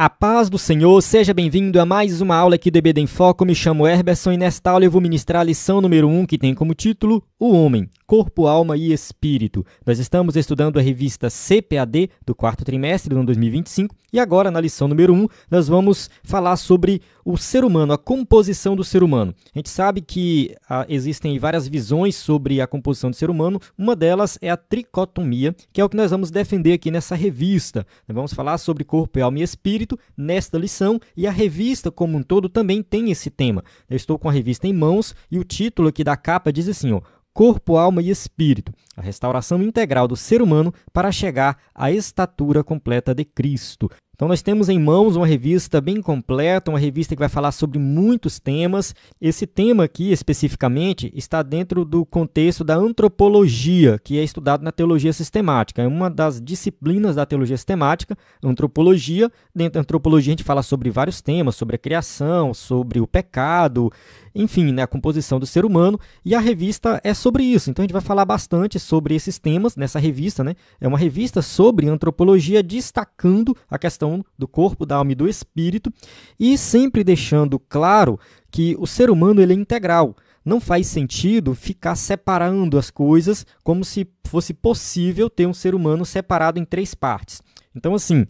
A paz do Senhor, seja bem-vindo a mais uma aula aqui do EBD em Foco. Me chamo Herberson e nesta aula eu vou ministrar a lição número 1, que tem como título O Homem, Corpo, Alma e Espírito. Nós estamos estudando a revista CPAD do quarto trimestre do ano 2025 e agora na lição número 1 nós vamos falar sobre o ser humano, a composição do ser humano. A gente sabe que existem várias visões sobre a composição do ser humano, uma delas é a tricotomia, que é o que nós vamos defender aqui nessa revista. Nós vamos falar sobre corpo, alma e espírito nesta lição e a revista como um todo também tem esse tema. Eu estou com a revista em mãos e o título aqui da capa diz assim, ó, Corpo, Alma e Espírito, a restauração integral do ser humano para chegar à estatura completa de Cristo. Então nós temos em mãos uma revista bem completa, uma revista que vai falar sobre muitos temas. Esse tema aqui, especificamente, está dentro do contexto da antropologia, que é estudado na teologia sistemática. É uma das disciplinas da teologia sistemática, antropologia. Dentro da antropologia a gente fala sobre vários temas, sobre a criação, sobre o pecado, enfim, né, a composição do ser humano, e a revista é sobre isso. Então a gente vai falar bastante sobre esses temas nessa revista, né? É uma revista sobre antropologia, destacando a questão do corpo, da alma e do espírito, e sempre deixando claro que o ser humano ele é integral. Não faz sentido ficar separando as coisas como se fosse possível ter um ser humano separado em três partes. Então, assim,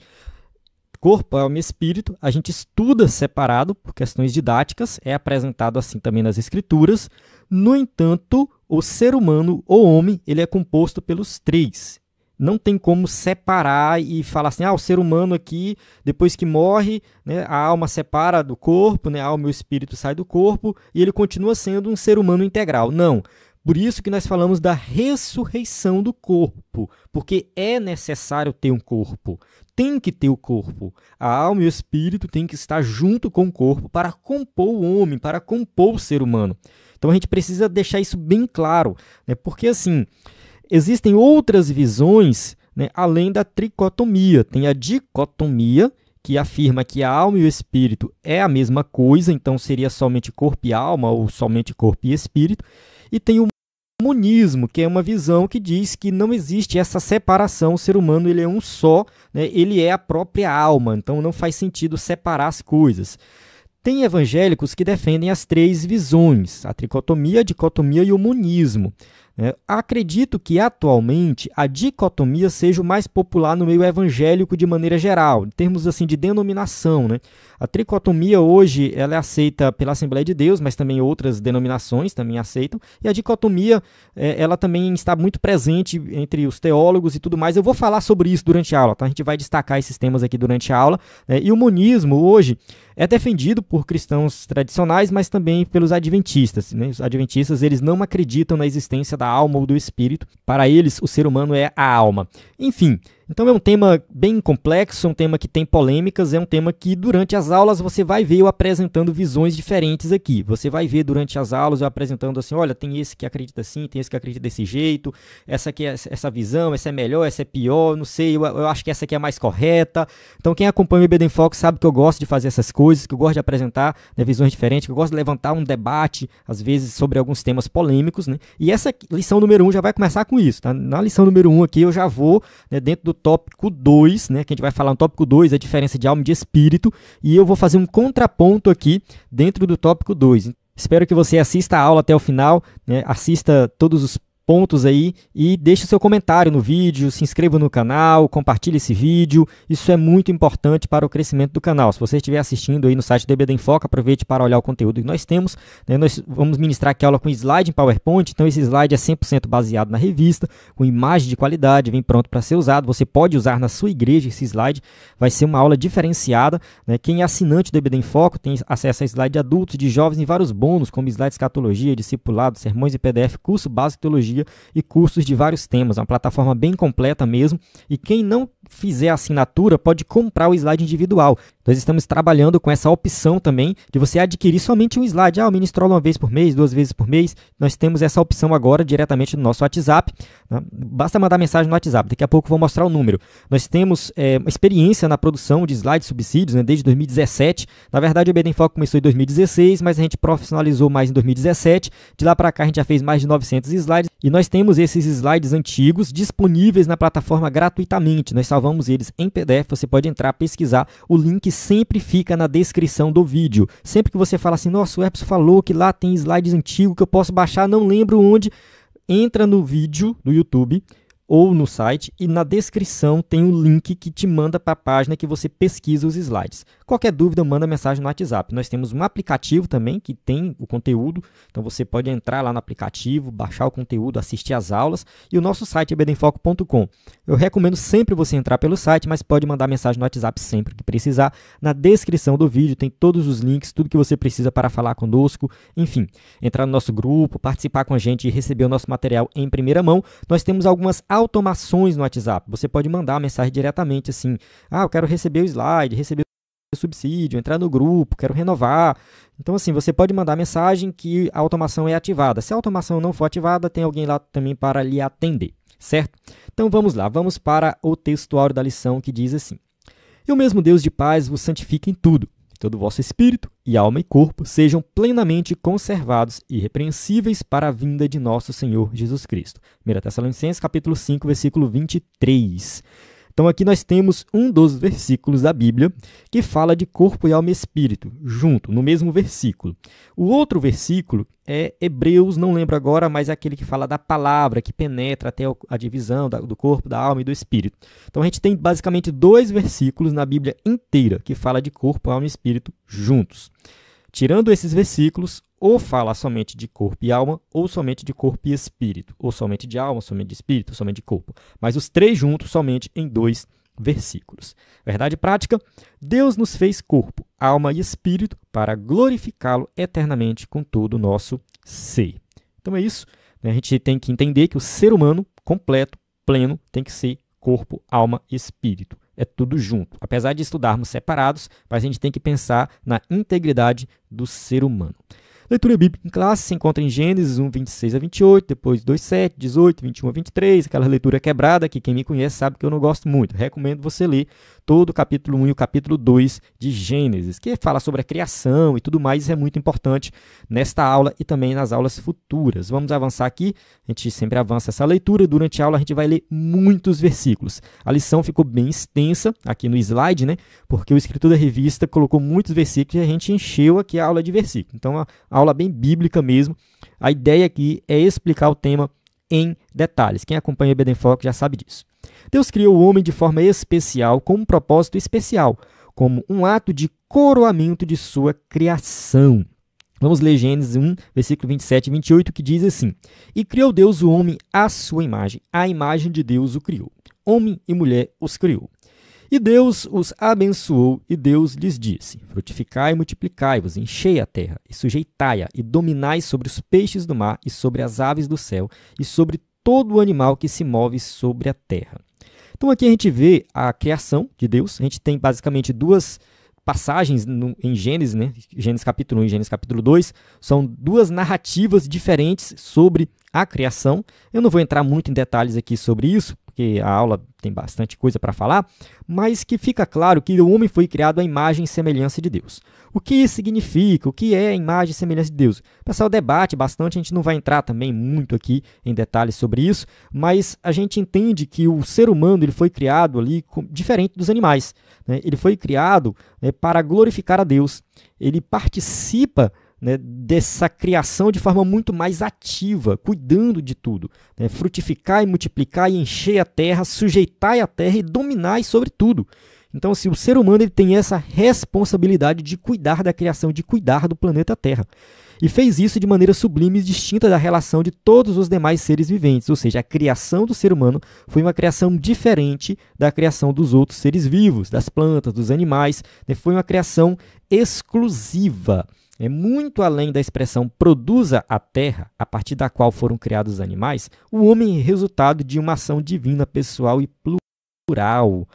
corpo, alma e espírito, a gente estuda separado por questões didáticas, é apresentado assim também nas escrituras. No entanto, o ser humano, o homem, ele é composto pelos três. Não tem como separar e falar assim, o ser humano aqui, depois que morre, né, a alma separa do corpo, né, a alma e o espírito saem do corpo, e ele continua sendo um ser humano integral. Não. Por isso que nós falamos da ressurreição do corpo, porque é necessário ter um corpo, tem que ter o corpo. A alma e o espírito têm que estar junto com o corpo para compor o homem, para compor o ser humano. Então a gente precisa deixar isso bem claro, né, porque assim, existem outras visões, né, além da tricotomia. Tem a dicotomia, que afirma que a alma e o espírito é a mesma coisa, então seria somente corpo e alma ou somente corpo e espírito. E tem o monismo, que é uma visão que diz que não existe essa separação, o ser humano ele é um só, né, ele é a própria alma, então não faz sentido separar as coisas. Tem evangélicos que defendem as três visões, a tricotomia, a dicotomia e o monismo. Acredito que atualmente a dicotomia seja o mais popular no meio evangélico de maneira geral, em termos assim de denominação, né? A tricotomia hoje ela é aceita pela Assembleia de Deus, mas também outras denominações também aceitam, e a dicotomia ela também está muito presente entre os teólogos e tudo mais. Eu vou falar sobre isso durante a aula, tá? A gente vai destacar esses temas aqui durante a aula, né? E o monismo hoje é defendido por cristãos tradicionais, mas também pelos adventistas, né? Os adventistas eles não acreditam na existência da alma ou do espírito. Para eles, o ser humano é a alma. Enfim, então é um tema bem complexo, um tema que tem polêmicas, é um tema que durante as aulas você vai ver eu apresentando visões diferentes aqui. Você vai ver durante as aulas eu apresentando assim, olha, tem esse que acredita assim, tem esse que acredita desse jeito, essa aqui é essa visão, essa é melhor, essa é pior, não sei, eu acho que essa aqui é a mais correta. Então quem acompanha o EBD em Foco sabe que eu gosto de fazer essas coisas, que eu gosto de apresentar, né, visões diferentes, que eu gosto de levantar um debate, às vezes, sobre alguns temas polêmicos, né? E essa lição número 1 já vai começar com isso, tá? Na lição número 1 aqui eu já vou, né, dentro do tópico 2, né, que a gente vai falar no tópico 2, a diferença de alma e de espírito, e eu vou fazer um contraponto aqui dentro do tópico 2. Espero que você assista a aula até o final, né, assista todos os pontos aí e deixe seu comentário no vídeo, se inscreva no canal, compartilhe esse vídeo, isso é muito importante para o crescimento do canal. Se você estiver assistindo aí no site do EBD em Foco, aproveite para olhar o conteúdo que nós temos, né? Nós vamos ministrar aqui a aula com slide em PowerPoint, então esse slide é 100% baseado na revista, com imagem de qualidade, vem pronto para ser usado, você pode usar na sua igreja esse slide, vai ser uma aula diferenciada, né? Quem é assinante do EBD em Foco tem acesso a slide de adultos, de jovens e vários bônus, como slide de escatologia, discipulado, sermões em PDF, curso básico de teologia, e cursos de vários temas, uma plataforma bem completa mesmo, e quem não fizer a assinatura pode comprar o slide individual. Nós estamos trabalhando com essa opção também de você adquirir somente um slide. Eu ministro uma vez por mês, 2 vezes por mês. Nós temos essa opção agora diretamente no nosso WhatsApp, né? Basta mandar mensagem no WhatsApp, daqui a pouco eu vou mostrar o número. Nós temos uma experiência na produção de slides subsídios, né, desde 2017. Na verdade o EBD em Foco começou em 2016, mas a gente profissionalizou mais em 2017. De lá para cá a gente já fez mais de 900 slides e E nós temos esses slides antigos disponíveis na plataforma gratuitamente. Nós salvamos eles em PDF, você pode entrar, pesquisar. O link sempre fica na descrição do vídeo. Sempre que você fala assim, nossa, o Erbson falou que lá tem slides antigos que eu posso baixar, não lembro onde, entra no vídeo do YouTube ou no site e na descrição tem um link que te manda para a página que você pesquisa os slides. Qualquer dúvida, manda mensagem no WhatsApp. Nós temos um aplicativo também que tem o conteúdo, então você pode entrar lá no aplicativo, baixar o conteúdo, assistir às aulas, e o nosso site é ebdenfoco.com. Eu recomendo sempre você entrar pelo site, mas pode mandar mensagem no WhatsApp sempre que precisar. Na descrição do vídeo tem todos os links, tudo que você precisa para falar conosco, enfim, entrar no nosso grupo, participar com a gente e receber o nosso material em primeira mão. Nós temos algumas automações no WhatsApp. Você pode mandar a mensagem diretamente assim, eu quero receber o slide, receber o subsídio, entrar no grupo, quero renovar. Então assim, você pode mandar mensagem que a automação é ativada. Se a automação não for ativada, tem alguém lá também para lhe atender, certo? Então vamos lá, vamos para o textuário da lição que diz assim: E o mesmo Deus de paz vos santifique em tudo, que todo o vosso espírito e alma e corpo sejam plenamente conservados e irrepreensíveis para a vinda de nosso Senhor Jesus Cristo. 1 Tessalonicenses, capítulo 5, versículo 23. Então aqui nós temos um dos versículos da Bíblia que fala de corpo e alma e espírito, junto, no mesmo versículo. O outro versículo é Hebreus, não lembro agora, mas é aquele que fala da palavra, que penetra até a divisão do corpo, da alma e do espírito. Então a gente tem basicamente dois versículos na Bíblia inteira que fala de corpo, alma e espírito juntos. Tirando esses versículos, ou fala somente de corpo e alma, ou somente de corpo e espírito, ou somente de alma, somente de espírito, somente de corpo. Mas os três juntos somente em dois versículos. Verdade prática? Deus nos fez corpo, alma e espírito para glorificá-lo eternamente com todo o nosso ser. Então é isso. A gente tem que entender que o ser humano completo, pleno, tem que ser corpo, alma e espírito. É tudo junto. Apesar de estudarmos separados, mas a gente tem que pensar na integridade do ser humano. Leitura bíblica em classe se encontra em Gênesis 1, 26 a 28, depois 2, 7, 18, 21 a 23, aquela leitura quebrada que quem me conhece sabe que eu não gosto muito. Recomendo você ler todo o capítulo 1 e o capítulo 2 de Gênesis, que fala sobre a criação e tudo mais, isso é muito importante nesta aula e também nas aulas futuras. Vamos avançar aqui, a gente sempre avança essa leitura, durante a aula a gente vai ler muitos versículos. A lição ficou bem extensa aqui no slide, né? Porque o escritor da revista colocou muitos versículos e a gente encheu aqui a aula de versículos. Então, aula bem bíblica mesmo. A ideia aqui é explicar o tema em detalhes. Quem acompanha o EBD em Foco já sabe disso. Deus criou o homem de forma especial, com um propósito especial, como um ato de coroamento de sua criação. Vamos ler Gênesis 1, versículo 27 e 28, que diz assim: E criou Deus o homem à sua imagem, a imagem de Deus o criou. Homem e mulher os criou. E Deus os abençoou, e Deus lhes disse: Frutificai e multiplicai-vos, enchei a terra, e sujeitai-a, e dominai sobre os peixes do mar, e sobre as aves do céu, e sobre todo o animal que se move sobre a terra. Então aqui a gente vê a criação de Deus. A gente tem basicamente duas passagens em Gênesis, né? Gênesis capítulo 1 e Gênesis capítulo 2, são duas narrativas diferentes sobre a criação. Eu não vou entrar muito em detalhes aqui sobre isso, porque a aula tem bastante coisa para falar, mas que fica claro que o homem foi criado à imagem e semelhança de Deus. O que isso significa? O que é a imagem e semelhança de Deus? O pessoal debate bastante, a gente não vai entrar também muito aqui em detalhes sobre isso, mas a gente entende que o ser humano ele foi criado ali diferente dos animais, né? Ele foi criado, né, para glorificar a Deus. Ele participa, né, dessa criação de forma muito mais ativa, cuidando de tudo. Né? Frutificar e multiplicar e encher a terra, sujeitar a terra e dominar sobre tudo. Então, assim, o ser humano ele tem essa responsabilidade de cuidar da criação, de cuidar do planeta Terra. E fez isso de maneira sublime e distinta da relação de todos os demais seres viventes. Ou seja, a criação do ser humano foi uma criação diferente da criação dos outros seres vivos, das plantas, dos animais. Né? Foi uma criação exclusiva. É muito além da expressão produza a terra, a partir da qual foram criados os animais, o homem é resultado de uma ação divina, pessoal e plural.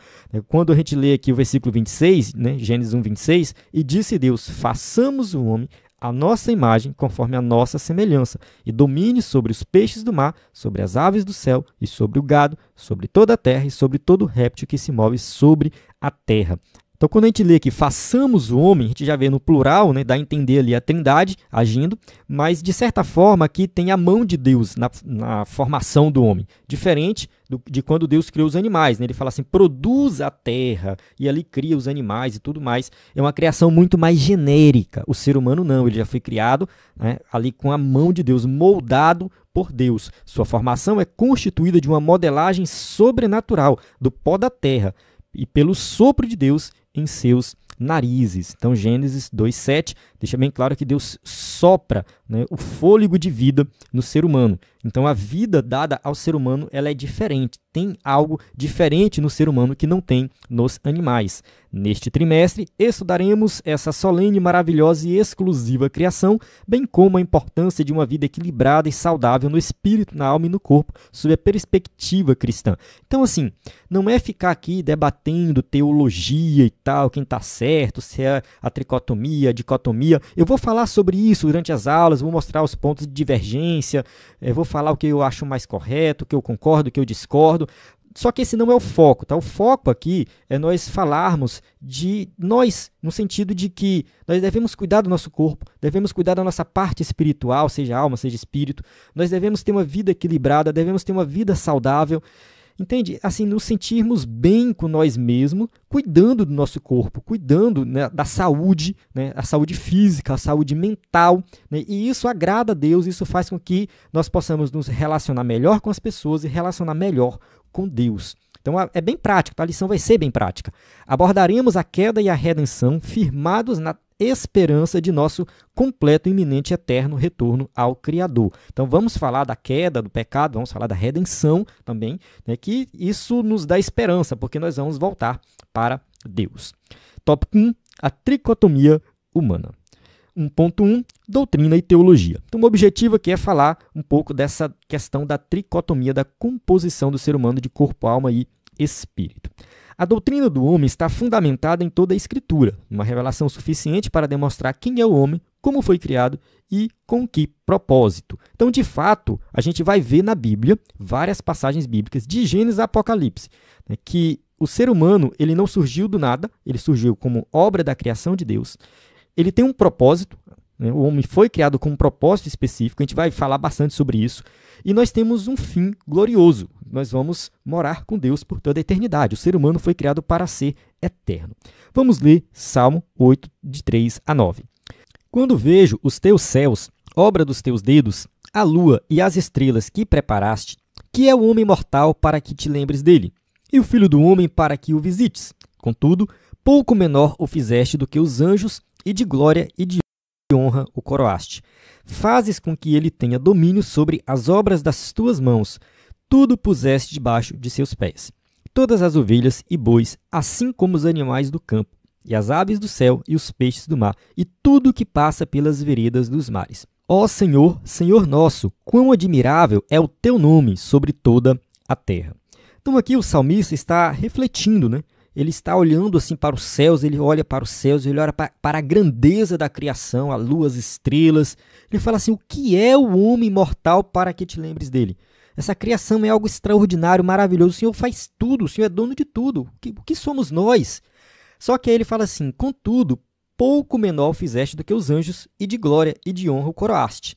Quando a gente lê aqui o versículo 26, né, Gênesis 1, 26, e disse Deus, façamos o homem a nossa imagem, conforme a nossa semelhança, e domine sobre os peixes do mar, sobre as aves do céu, e sobre o gado, sobre toda a terra, e sobre todo réptil que se move sobre a terra. Então, quando a gente lê aqui, façamos o homem, a gente já vê no plural, né, dá a entender ali a Trindade agindo, mas, de certa forma, aqui tem a mão de Deus na formação do homem, diferente de quando Deus criou os animais, né? Ele fala assim, produz a terra, e ali cria os animais e tudo mais. É uma criação muito mais genérica. O ser humano não, ele já foi criado, né, ali com a mão de Deus, moldado por Deus. Sua formação é constituída de uma modelagem sobrenatural do pó da terra e pelo sopro de Deus em seus narizes. Então, Gênesis 2:7 deixa bem claro que Deus sopra, né, o fôlego de vida no ser humano. Então, a vida dada ao ser humano ela é diferente. Tem algo diferente no ser humano que não tem nos animais. Neste trimestre, estudaremos essa solene, maravilhosa e exclusiva criação, bem como a importância de uma vida equilibrada e saudável no espírito, na alma e no corpo, sob a perspectiva cristã. Então, assim, não é ficar aqui debatendo teologia e tal, quem está certo, se é a tricotomia, a dicotomia. Eu vou falar sobre isso durante as aulas, vou mostrar os pontos de divergência, vou falar o que eu acho mais correto, o que eu concordo, o que eu discordo. Só que esse não é o foco, tá? O foco aqui é nós falarmos de nós, no sentido de que nós devemos cuidar do nosso corpo, devemos cuidar da nossa parte espiritual, seja alma, seja espírito. Nós devemos ter uma vida equilibrada, devemos ter uma vida saudável. Entende? Assim, nos sentirmos bem com nós mesmos, cuidando do nosso corpo, cuidando, né, da saúde, né, a saúde física, a saúde mental, né, e isso agrada a Deus, isso faz com que nós possamos nos relacionar melhor com as pessoas e relacionar melhor com Deus. Então é bem prático, a lição vai ser bem prática. Abordaremos a queda e a redenção firmados na esperança de nosso completo, iminente e eterno retorno ao Criador. Então vamos falar da queda, do pecado, vamos falar da redenção também, né, que isso nos dá esperança, porque nós vamos voltar para Deus. Tópico 1, a tricotomia humana. 1.1, doutrina e teologia. Então o objetivo aqui é falar um pouco dessa questão da tricotomia, da composição do ser humano de corpo, alma e espírito. A doutrina do homem está fundamentada em toda a Escritura, uma revelação suficiente para demonstrar quem é o homem, como foi criado e com que propósito. Então, de fato, a gente vai ver na Bíblia várias passagens bíblicas, de Gênesis a Apocalipse, né, que o ser humano ele não surgiu do nada, ele surgiu como obra da criação de Deus. Ele tem um propósito, né, o homem foi criado com um propósito específico, a gente vai falar bastante sobre isso, e nós temos um fim glorioso. Nós vamos morar com Deus por toda a eternidade. O ser humano foi criado para ser eterno. Vamos ler Salmo 8, de 3 a 9. Quando vejo os teus céus, obra dos teus dedos, a lua e as estrelas que preparaste, que é o homem mortal para que te lembres dele, e o filho do homem para que o visites. Contudo, pouco menor o fizeste do que os anjos, e de glória e de honra o coroaste. Fazes com que ele tenha domínio sobre as obras das tuas mãos, tudo puseste debaixo de seus pés. Todas as ovelhas e bois, assim como os animais do campo, e as aves do céu e os peixes do mar, e tudo que passa pelas veredas dos mares. Ó Senhor, Senhor nosso, quão admirável é o teu nome sobre toda a terra. Então aqui o salmista está refletindo, né? Ele está olhando assim para os céus, ele olha para os céus, ele olha para a grandeza da criação, a lua, as estrelas. Ele fala assim, o que é o homem mortal para que te lembres dele? Essa criação é algo extraordinário, maravilhoso. O Senhor faz tudo, o Senhor é dono de tudo. O que somos nós? Só que aí ele fala assim, contudo, pouco menor fizeste do que os anjos, e de glória e de honra o coroaste.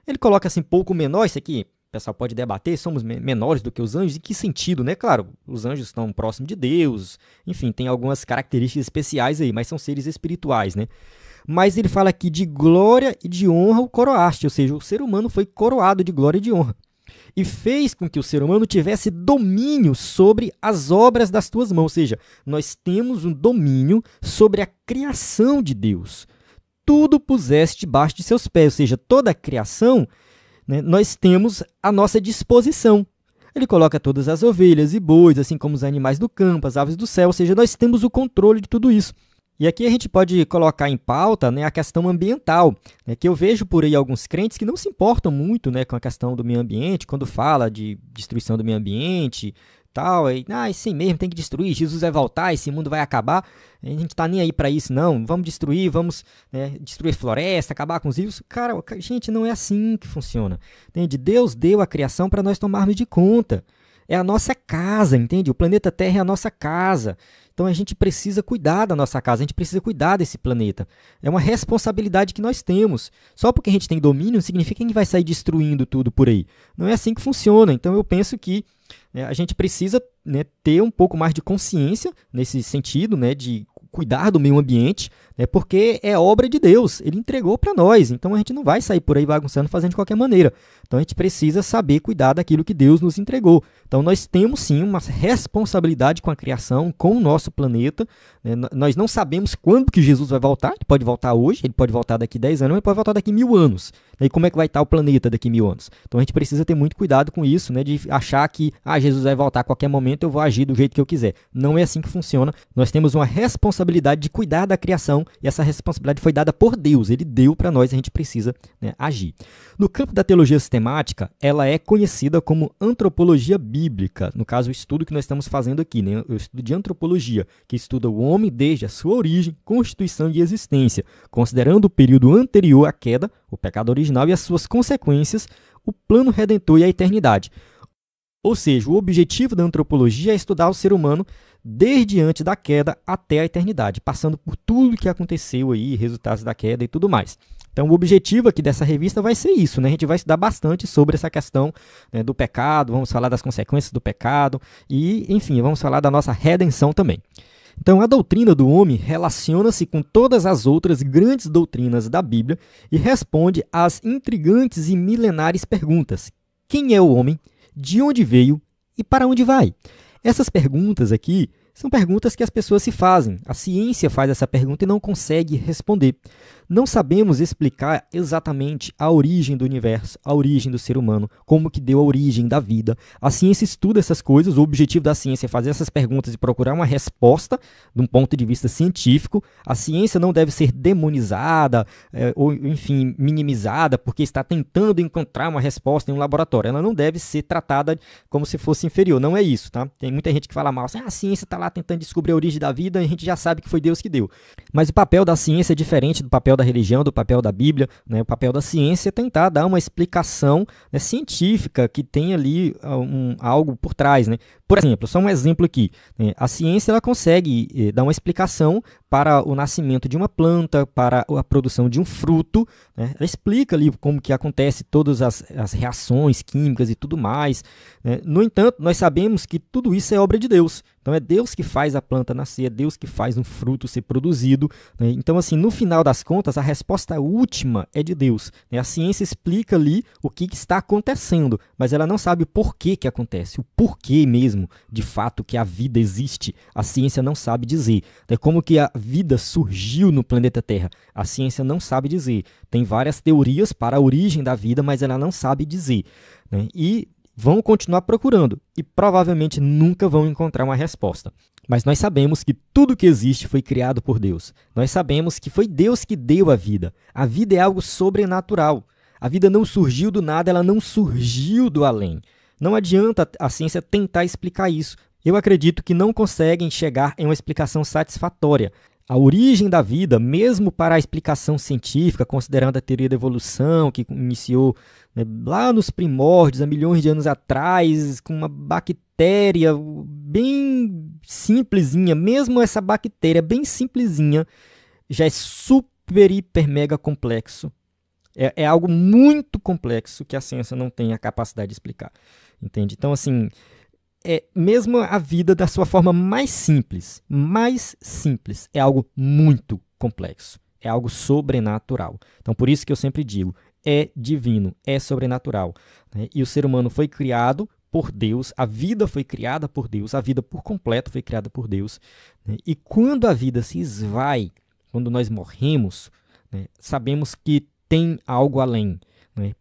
Ele coloca assim, pouco menor, isso aqui, o pessoal pode debater, somos menores do que os anjos, em que sentido, né? Claro, os anjos estão próximos de Deus, enfim, tem algumas características especiais aí, mas são seres espirituais, né? Mas ele fala aqui de glória e de honra o coroaste, ou seja, o ser humano foi coroado de glória e de honra. E fez com que o ser humano tivesse domínio sobre as obras das tuas mãos, ou seja, nós temos um domínio sobre a criação de Deus. Tudo puseste debaixo de seus pés, ou seja, toda a criação, né, nós temos à nossa disposição. Ele coloca todas as ovelhas e bois, assim como os animais do campo, as aves do céu, ou seja, nós temos o controle de tudo isso. E aqui a gente pode colocar em pauta, né, a questão ambiental, né, que eu vejo por aí alguns crentes que não se importam muito, né, com a questão do meio ambiente, quando fala de destruição do meio ambiente, tal, e assim mesmo, tem que destruir, Jesus vai voltar, esse mundo vai acabar, a gente não está nem aí para isso não, vamos destruir, vamos, né, destruir floresta, acabar com os rios. Cara, gente, não é assim que funciona, entende? Deus deu a criação para nós tomarmos de conta. é a nossa casa, entende? O planeta Terra é a nossa casa. Então a gente precisa cuidar da nossa casa, a gente precisa cuidar desse planeta. É uma responsabilidade que nós temos. Só porque a gente tem domínio não significa que a gente vai sair destruindo tudo por aí. Não é assim que funciona. Então eu penso que a gente precisa, né, ter um pouco mais de consciência nesse sentido, né, de cuidar do meio ambiente, né, porque é obra de Deus, Ele entregou para nós, então a gente não vai sair por aí bagunçando, fazendo de qualquer maneira. Então a gente precisa saber cuidar daquilo que Deus nos entregou. Então nós temos sim uma responsabilidade com a criação, com o nosso planeta, né. Nós não sabemos quando que Jesus vai voltar, ele pode voltar hoje, ele pode voltar daqui 10 anos, ele pode voltar daqui 1000 anos. E como é que vai estar o planeta daqui 1000 anos? Então a gente precisa ter muito cuidado com isso, né, de achar que Jesus vai voltar a qualquer momento, eu vou agir do jeito que eu quiser. Não é assim que funciona. Nós temos uma responsabilidade de cuidar da criação e essa responsabilidade foi dada por Deus. Ele deu para nós e a gente precisa, né, agir. No campo da teologia sistemática, ela é conhecida como antropologia bíblica. No caso, o estudo que nós estamos fazendo aqui, né, o estudo de antropologia, que estuda o homem desde a sua origem, constituição e existência, considerando o período anterior à queda, o pecado original e as suas consequências, o plano redentor e a eternidade. Ou seja, o objetivo da antropologia é estudar o ser humano desde antes da queda até a eternidade, passando por tudo que aconteceu aí, resultados da queda e tudo mais. Então, o objetivo aqui dessa revista vai ser isso, né? A gente vai estudar bastante sobre essa questão, né, do pecado, vamos falar das consequências do pecado e, enfim, vamos falar da nossa redenção também. Então, a doutrina do homem relaciona-se com todas as outras grandes doutrinas da Bíblia e responde às intrigantes e milenares perguntas: quem é o homem? De onde veio e para onde vai? Essas perguntas aqui são perguntas que as pessoas se fazem. A ciência faz essa pergunta e não consegue responder. Não sabemos explicar exatamente a origem do universo, a origem do ser humano, como que deu a origem da vida. A ciência estuda essas coisas, o objetivo da ciência é fazer essas perguntas e procurar uma resposta de um ponto de vista científico. A ciência não deve ser demonizada ou, enfim, minimizada porque está tentando encontrar uma resposta em um laboratório. Ela não deve ser tratada como se fosse inferior. Não é isso, tá? Tem muita gente que fala mal, assim, a ciência está lá tentando descobrir a origem da vida e a gente já sabe que foi Deus que deu. Mas o papel da ciência é diferente do papel da religião, do papel da Bíblia, né? O papel da ciência é tentar dar uma explicação, né, científica que tem ali algo por trás, né? Por exemplo, só um exemplo aqui, né? A ciência ela consegue dar uma explicação para o nascimento de uma planta, para a produção de um fruto, né? Ela explica ali como que acontece todas as reações químicas e tudo mais, né? No entanto, nós sabemos que tudo isso é obra de Deus. Então é Deus que faz a planta nascer, é Deus que faz um fruto ser produzido, né? Então, assim, no final das contas, a resposta última é de Deus, né? A ciência explica ali o que está acontecendo, mas ela não sabe o porquê que acontece, o porquê mesmo, de fato, que a vida existe. A ciência não sabe dizer. Então, como que a vida surgiu no planeta Terra? A ciência não sabe dizer. Tem várias teorias para a origem da vida, mas ela não sabe dizer, né? E vão continuar procurando e provavelmente nunca vão encontrar uma resposta. Mas nós sabemos que tudo que existe foi criado por Deus. Nós sabemos que foi Deus que deu a vida. A vida é algo sobrenatural. A vida não surgiu do nada, ela não surgiu do além. Não adianta a ciência tentar explicar isso. Eu acredito que não conseguem chegar em uma explicação satisfatória. A origem da vida, mesmo para a explicação científica, considerando a teoria da evolução, que iniciou, né, lá nos primórdios, há milhões de anos atrás, com uma bactéria bem simplesinha, mesmo essa bactéria bem simplesinha, já é super, hiper, mega complexo. É algo muito complexo que a ciência não tem a capacidade de explicar. Entende? Então, assim, mesmo a vida da sua forma mais simples, é algo muito complexo, é algo sobrenatural. Então, por isso que eu sempre digo, é divino, é sobrenatural, né? E o ser humano foi criado por Deus, a vida foi criada por Deus, a vida por completo foi criada por Deus, né? E quando a vida se esvai, quando nós morremos, né, sabemos que tem algo além.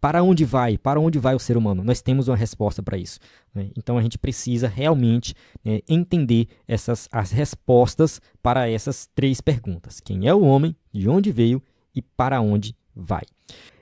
Para onde vai? Para onde vai o ser humano? Nós temos uma resposta para isso, né? Então a gente precisa realmente, né, entender as respostas para essas três perguntas. Quem é o homem? De onde veio? E para onde vai?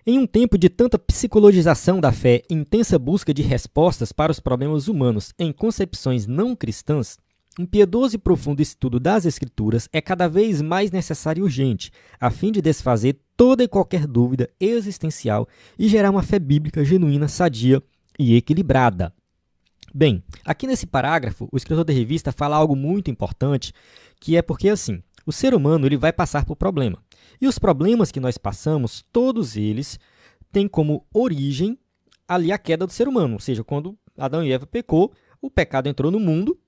Em um tempo de tanta psicologização da fé e intensa busca de respostas para os problemas humanos em concepções não cristãs, um piedoso e profundo estudo das Escrituras é cada vez mais necessário e urgente, a fim de desfazer toda e qualquer dúvida existencial e gerar uma fé bíblica genuína, sadia e equilibrada. Bem, aqui nesse parágrafo, o escritor da revista fala algo muito importante, que é porque, assim, o ser humano ele vai passar por problema. E os problemas que nós passamos, todos eles têm como origem ali a queda do ser humano. Ou seja, quando Adão e Eva pecou, o pecado entrou no mundo,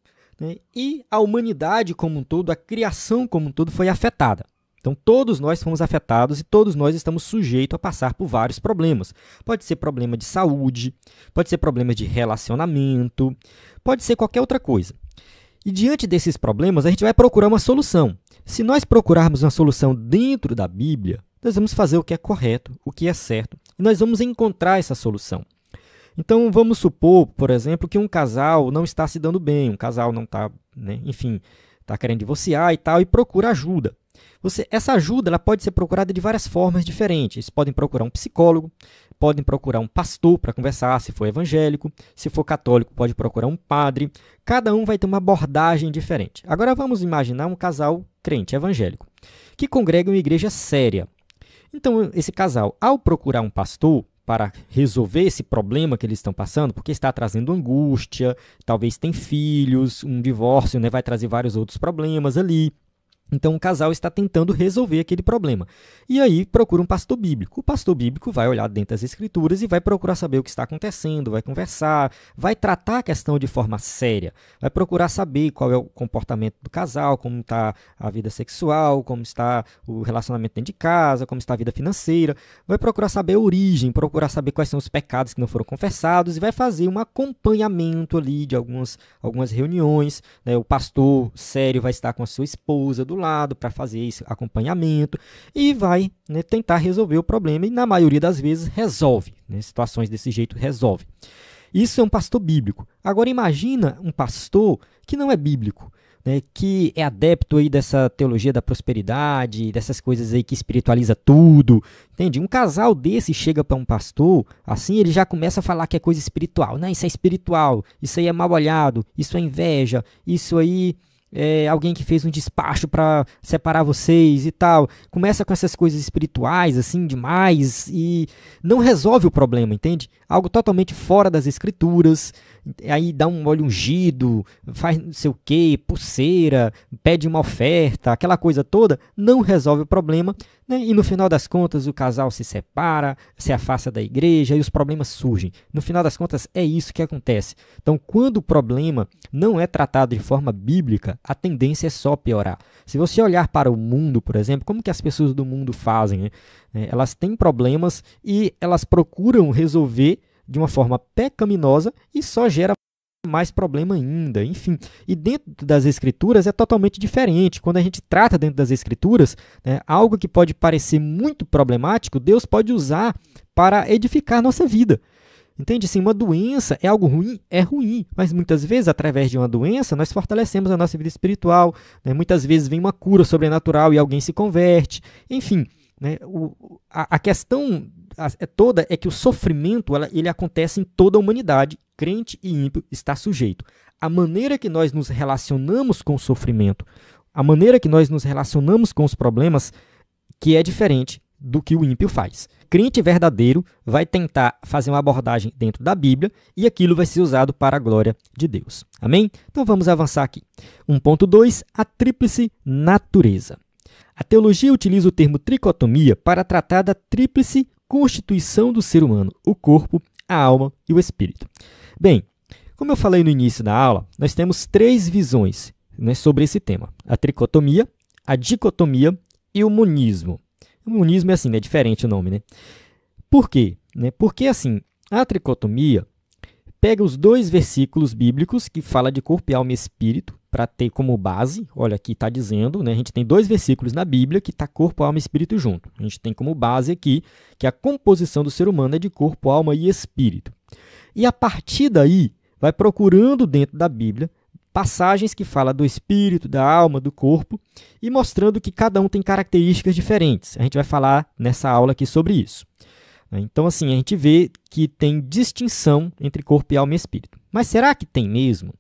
né, e a humanidade como um todo, a criação como um todo foi afetada. Então, todos nós fomos afetados e todos nós estamos sujeitos a passar por vários problemas. Pode ser problema de saúde, pode ser problema de relacionamento, pode ser qualquer outra coisa. E diante desses problemas, a gente vai procurar uma solução. Se nós procurarmos uma solução dentro da Bíblia, nós vamos fazer o que é correto, o que é certo, e nós vamos encontrar essa solução. Então, vamos supor, por exemplo, que um casal não está se dando bem, um casal não está, enfim, está querendo divorciar e tal, e procura ajuda. Essa ajuda ela pode ser procurada de várias formas diferentes. Eles podem procurar um psicólogo, podem procurar um pastor para conversar, se for evangélico. Se for católico, pode procurar um padre. Cada um vai ter uma abordagem diferente. Agora vamos imaginar um casal crente evangélico, que congrega em uma igreja séria. Então, esse casal, ao procurar um pastor para resolver esse problema que eles estão passando, porque está trazendo angústia, talvez tem filhos, um divórcio, vai trazer vários outros problemas ali. Então, o casal está tentando resolver aquele problema. E aí, procura um pastor bíblico. O pastor bíblico vai olhar dentro das escrituras e vai procurar saber o que está acontecendo, vai conversar, vai tratar a questão de forma séria, vai procurar saber qual é o comportamento do casal, como está a vida sexual, como está o relacionamento dentro de casa, como está a vida financeira, vai procurar saber a origem, procurar saber quais são os pecados que não foram confessados e vai fazer um acompanhamento ali de algumas reuniões. O pastor sério vai estar com a sua esposa do lado para fazer esse acompanhamento e vai tentar resolver o problema e na maioria das vezes resolve, situações desse jeito resolve. Isso é um pastor bíblico. Agora imagina um pastor que não é bíblico, que é adepto aí dessa teologia da prosperidade, dessas coisas aí que espiritualiza tudo, entende? Um casal desse chega para um pastor, assim ele já começa a falar que é coisa espiritual. Não, isso é espiritual, isso aí é mal olhado, isso é inveja, isso aí é alguém que fez um despacho para separar vocês e tal. Começa com essas coisas espirituais, assim, demais, e não resolve o problema, entende? Algo totalmente fora das escrituras, aí dá um óleo ungido, faz não sei o quê, pulseira, pede uma oferta, aquela coisa toda, não resolve o problema, e no final das contas o casal se separa, se afasta da igreja e os problemas surgem. No final das contas é isso que acontece. Então, quando o problema não é tratado de forma bíblica, a tendência é só piorar. Se você olhar para o mundo, por exemplo, como que as pessoas do mundo fazem? Elas têm problemas e elas procuram resolver de uma forma pecaminosa e só gera mais problema ainda, enfim. E dentro das escrituras é totalmente diferente. Quando a gente trata dentro das escrituras, algo que pode parecer muito problemático, Deus pode usar para edificar a nossa vida. Entende? Assim, uma doença é algo ruim? É ruim, mas muitas vezes, através de uma doença, nós fortalecemos a nossa vida espiritual, Muitas vezes vem uma cura sobrenatural e alguém se converte, enfim. A questão toda é que o sofrimento ele acontece em toda a humanidade, crente e ímpio está sujeito. A maneira que nós nos relacionamos com o sofrimento, a maneira que nós nos relacionamos com os problemas, que é diferente do que o ímpio faz. Crente verdadeiro vai tentar fazer uma abordagem dentro da Bíblia e aquilo vai ser usado para a glória de Deus. Amém? Então vamos avançar aqui. 1.2, a tríplice natureza. A teologia utiliza o termo tricotomia para tratar da tríplice constituição do ser humano, o corpo, a alma e o espírito. Bem, como eu falei no início da aula, nós temos 3 visões sobre esse tema. A tricotomia, a dicotomia e o monismo. O monismo é assim, é diferente o nome, Por quê? Porque assim, a tricotomia pega os 2 versículos bíblicos que fala de corpo, alma e espírito para ter como base, olha aqui está dizendo, a gente tem 2 versículos na Bíblia que está corpo, alma e espírito junto. A gente tem como base aqui que a composição do ser humano é de corpo, alma e espírito. E a partir daí, vai procurando dentro da Bíblia passagens que falam do espírito, da alma, do corpo e mostrando que cada um tem características diferentes. A gente vai falar nessa aula aqui sobre isso. Então, assim, a gente vê que tem distinção entre corpo, alma e espírito. Mas será que tem mesmo?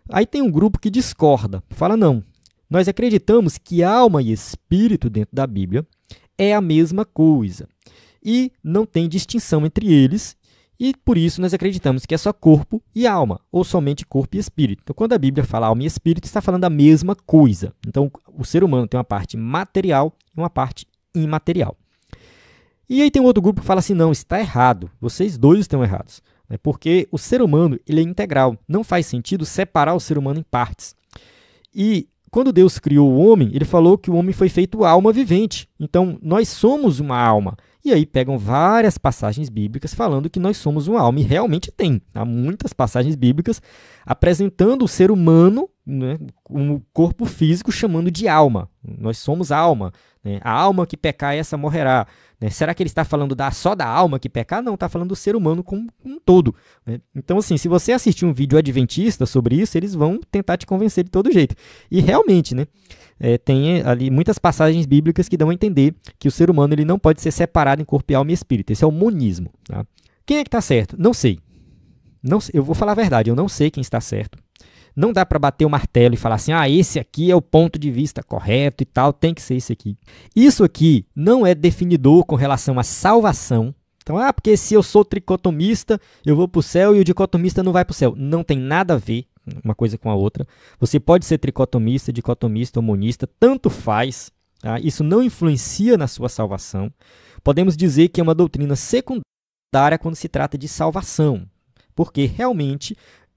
Aí tem um grupo que discorda, fala não. Nós acreditamos que alma e espírito dentro da Bíblia é a mesma coisa e não tem distinção entre eles E por isso nós acreditamos que é só corpo e alma, ou somente corpo e espírito. Então, quando a Bíblia fala alma e espírito, está falando a mesma coisa. Então, o ser humano tem uma parte material e uma parte imaterial. E aí tem um outro grupo que fala assim, não, está errado, vocês dois estão errados. Porque o ser humano ele é integral, não faz sentido separar o ser humano em partes. E quando Deus criou o homem, ele falou que o homem foi feito alma vivente. Então, nós somos uma alma. E aí pegam várias passagens bíblicas falando que nós somos uma alma. E realmente tem. Há muitas passagens bíblicas apresentando o ser humano, né, como corpo físico, chamando de alma. Nós somos alma. Né? A alma que pecar, essa morrerá. Né? Será que ele está falando só da alma que pecar? Não, está falando do ser humano como um todo. Né? Então, assim, se você assistir um vídeo adventista sobre isso, eles vão tentar te convencer de todo jeito. E realmente, né, tem ali muitas passagens bíblicas que dão a entender que o ser humano ele não pode ser separado em corpo, alma e espírito. Esse é o monismo. Tá? Quem é que está certo? Não sei. Não sei. Eu vou falar a verdade, eu não sei quem está certo. Não dá para bater o martelo e falar assim, esse aqui é o ponto de vista correto e tal, tem que ser esse aqui. Isso aqui não é definidor com relação à salvação. Então, porque se eu sou tricotomista, eu vou para o céu e o dicotomista não vai para o céu. Não tem nada a ver uma coisa com a outra. Você pode ser tricotomista, dicotomista ou monista, tanto faz. Tá? Isso não influencia na sua salvação. Podemos dizer que é uma doutrina secundária quando se trata de salvação, porque realmente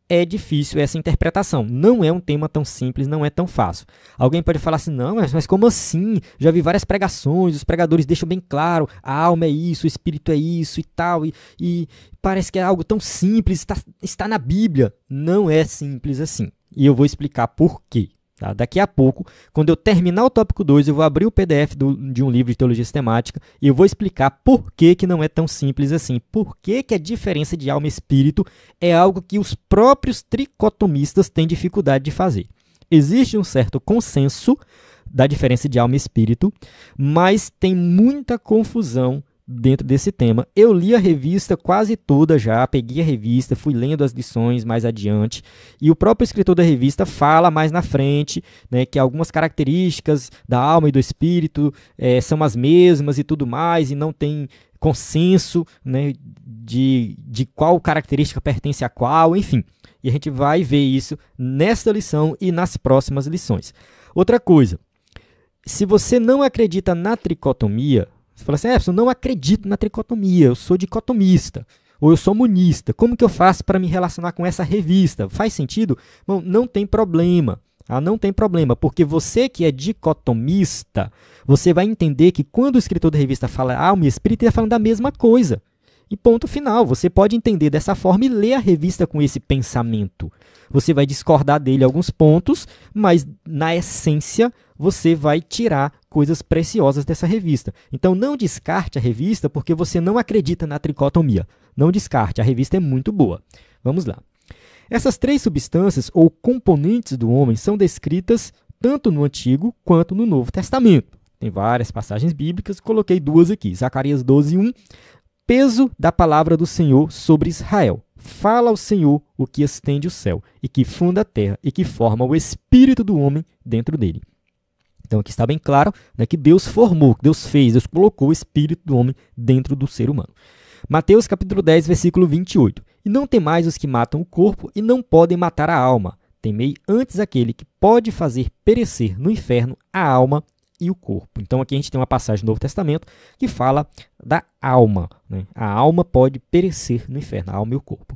é difícil essa interpretação. Não é um tema tão simples, não é tão fácil. Alguém pode falar assim, não, mas como assim? Já vi várias pregações, os pregadores deixam bem claro, a alma é isso, o espírito é isso e tal, e parece que é algo tão simples, está na Bíblia. Não é simples assim. E eu vou explicar por quê. Tá? Daqui a pouco, quando eu terminar o tópico 2, eu vou abrir o PDF de um livro de teologia sistemática e eu vou explicar por que não é tão simples assim. Por que a diferença de alma e espírito é algo que os próprios tricotomistas têm dificuldade de fazer. Existe um certo consenso da diferença de alma e espírito, mas tem muita confusão dentro desse tema. Eu li a revista quase toda já, peguei a revista, fui lendo as lições mais adiante, e o próprio escritor da revista fala mais na frente, né, que algumas características da alma e do espírito são as mesmas e tudo mais, e não tem consenso, né, de qual característica pertence a qual, enfim. E a gente vai ver isso nesta lição e nas próximas lições. Outra coisa, se você não acredita na tricotomia, você fala assim, eu não acredito na tricotomia, eu sou dicotomista, ou eu sou monista, como que eu faço para me relacionar com essa revista? Faz sentido? Bom, não tem problema, não tem problema, porque você que é dicotomista, você vai entender que quando o escritor da revista fala alma e espírito, ele está falando da mesma coisa. E ponto final, você pode entender dessa forma e ler a revista com esse pensamento. Você vai discordar dele alguns pontos, mas na essência você vai tirar coisas preciosas dessa revista. Então não descarte a revista porque você não acredita na tricotomia. Não descarte, a revista é muito boa. Vamos lá. Essas três substâncias ou componentes do homem são descritas tanto no Antigo quanto no Novo Testamento. Tem várias passagens bíblicas, coloquei duas aqui. Zacarias 12:1. Peso da palavra do Senhor sobre Israel. Fala ao Senhor o que estende o céu, e que funda a terra, e que forma o espírito do homem dentro dele. Então aqui está bem claro, né, que Deus formou, que Deus fez, Deus colocou o espírito do homem dentro do ser humano. Mateus capítulo 10, versículo 28. E não temais os que matam o corpo e não podem matar a alma. Temei antes aquele que pode fazer perecer no inferno a alma e o corpo. Então aqui a gente tem uma passagem do Novo Testamento que fala da alma. Né? A alma pode perecer no inferno, a alma e o corpo.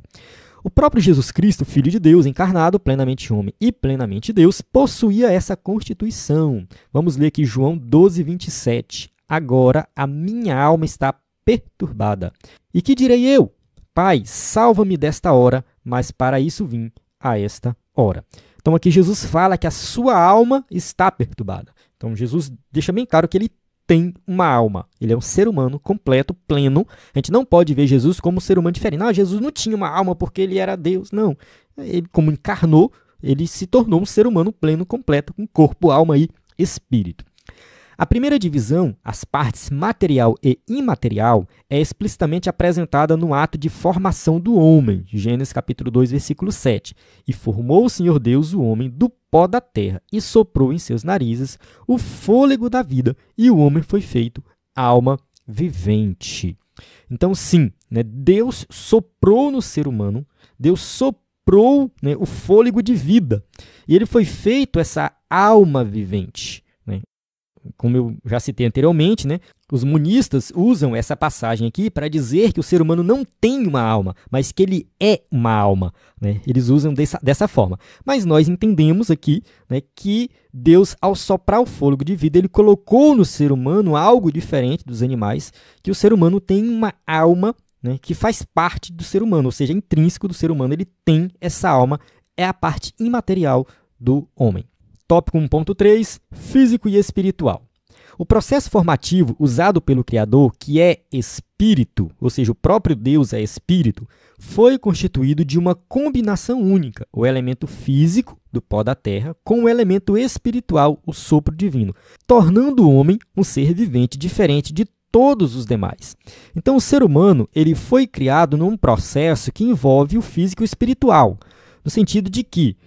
O próprio Jesus Cristo, Filho de Deus, encarnado, plenamente homem e plenamente Deus, possuía essa constituição. Vamos ler aqui João 12, 27. Agora a minha alma está perturbada. E que direi eu? Pai, salva-me desta hora, mas para isso vim a esta hora. Então aqui Jesus fala que a sua alma está perturbada. Então Jesus deixa bem claro que ele tem uma alma. Ele é um ser humano completo, pleno. A gente não pode ver Jesus como um ser humano diferente. Não, Jesus não tinha uma alma porque ele era Deus. Não. Ele, como encarnou, ele se tornou um ser humano pleno, completo, com corpo, alma e espírito. A primeira divisão, as partes material e imaterial, é explicitamente apresentada no ato de formação do homem, Gênesis capítulo 2, versículo 7. E formou o Senhor Deus o homem do pó da terra, e soprou em seus narizes o fôlego da vida, e o homem foi feito alma vivente. Então, sim, né, Deus soprou no ser humano, Deus soprou, né, o fôlego de vida. E ele foi feito essa alma vivente. Né? Como eu já citei anteriormente, né, os monistas usam essa passagem aqui para dizer que o ser humano não tem uma alma, mas que ele é uma alma. Né? Eles usam dessa forma. Mas nós entendemos aqui, né, que Deus, ao soprar o fôlego de vida, ele colocou no ser humano algo diferente dos animais, que o ser humano tem uma alma, né, que faz parte do ser humano, ou seja, intrínseco do ser humano, ele tem essa alma, é a parte imaterial do homem. Tópico 1.3, físico e espiritual. O processo formativo usado pelo Criador, que é espírito, ou seja, o próprio Deus é espírito, foi constituído de uma combinação única, o elemento físico, do pó da terra, com o elemento espiritual, o sopro divino, tornando o homem um ser vivente diferente de todos os demais. Então, o ser humano ele foi criado num processo que envolve o físico e o espiritual, no sentido de que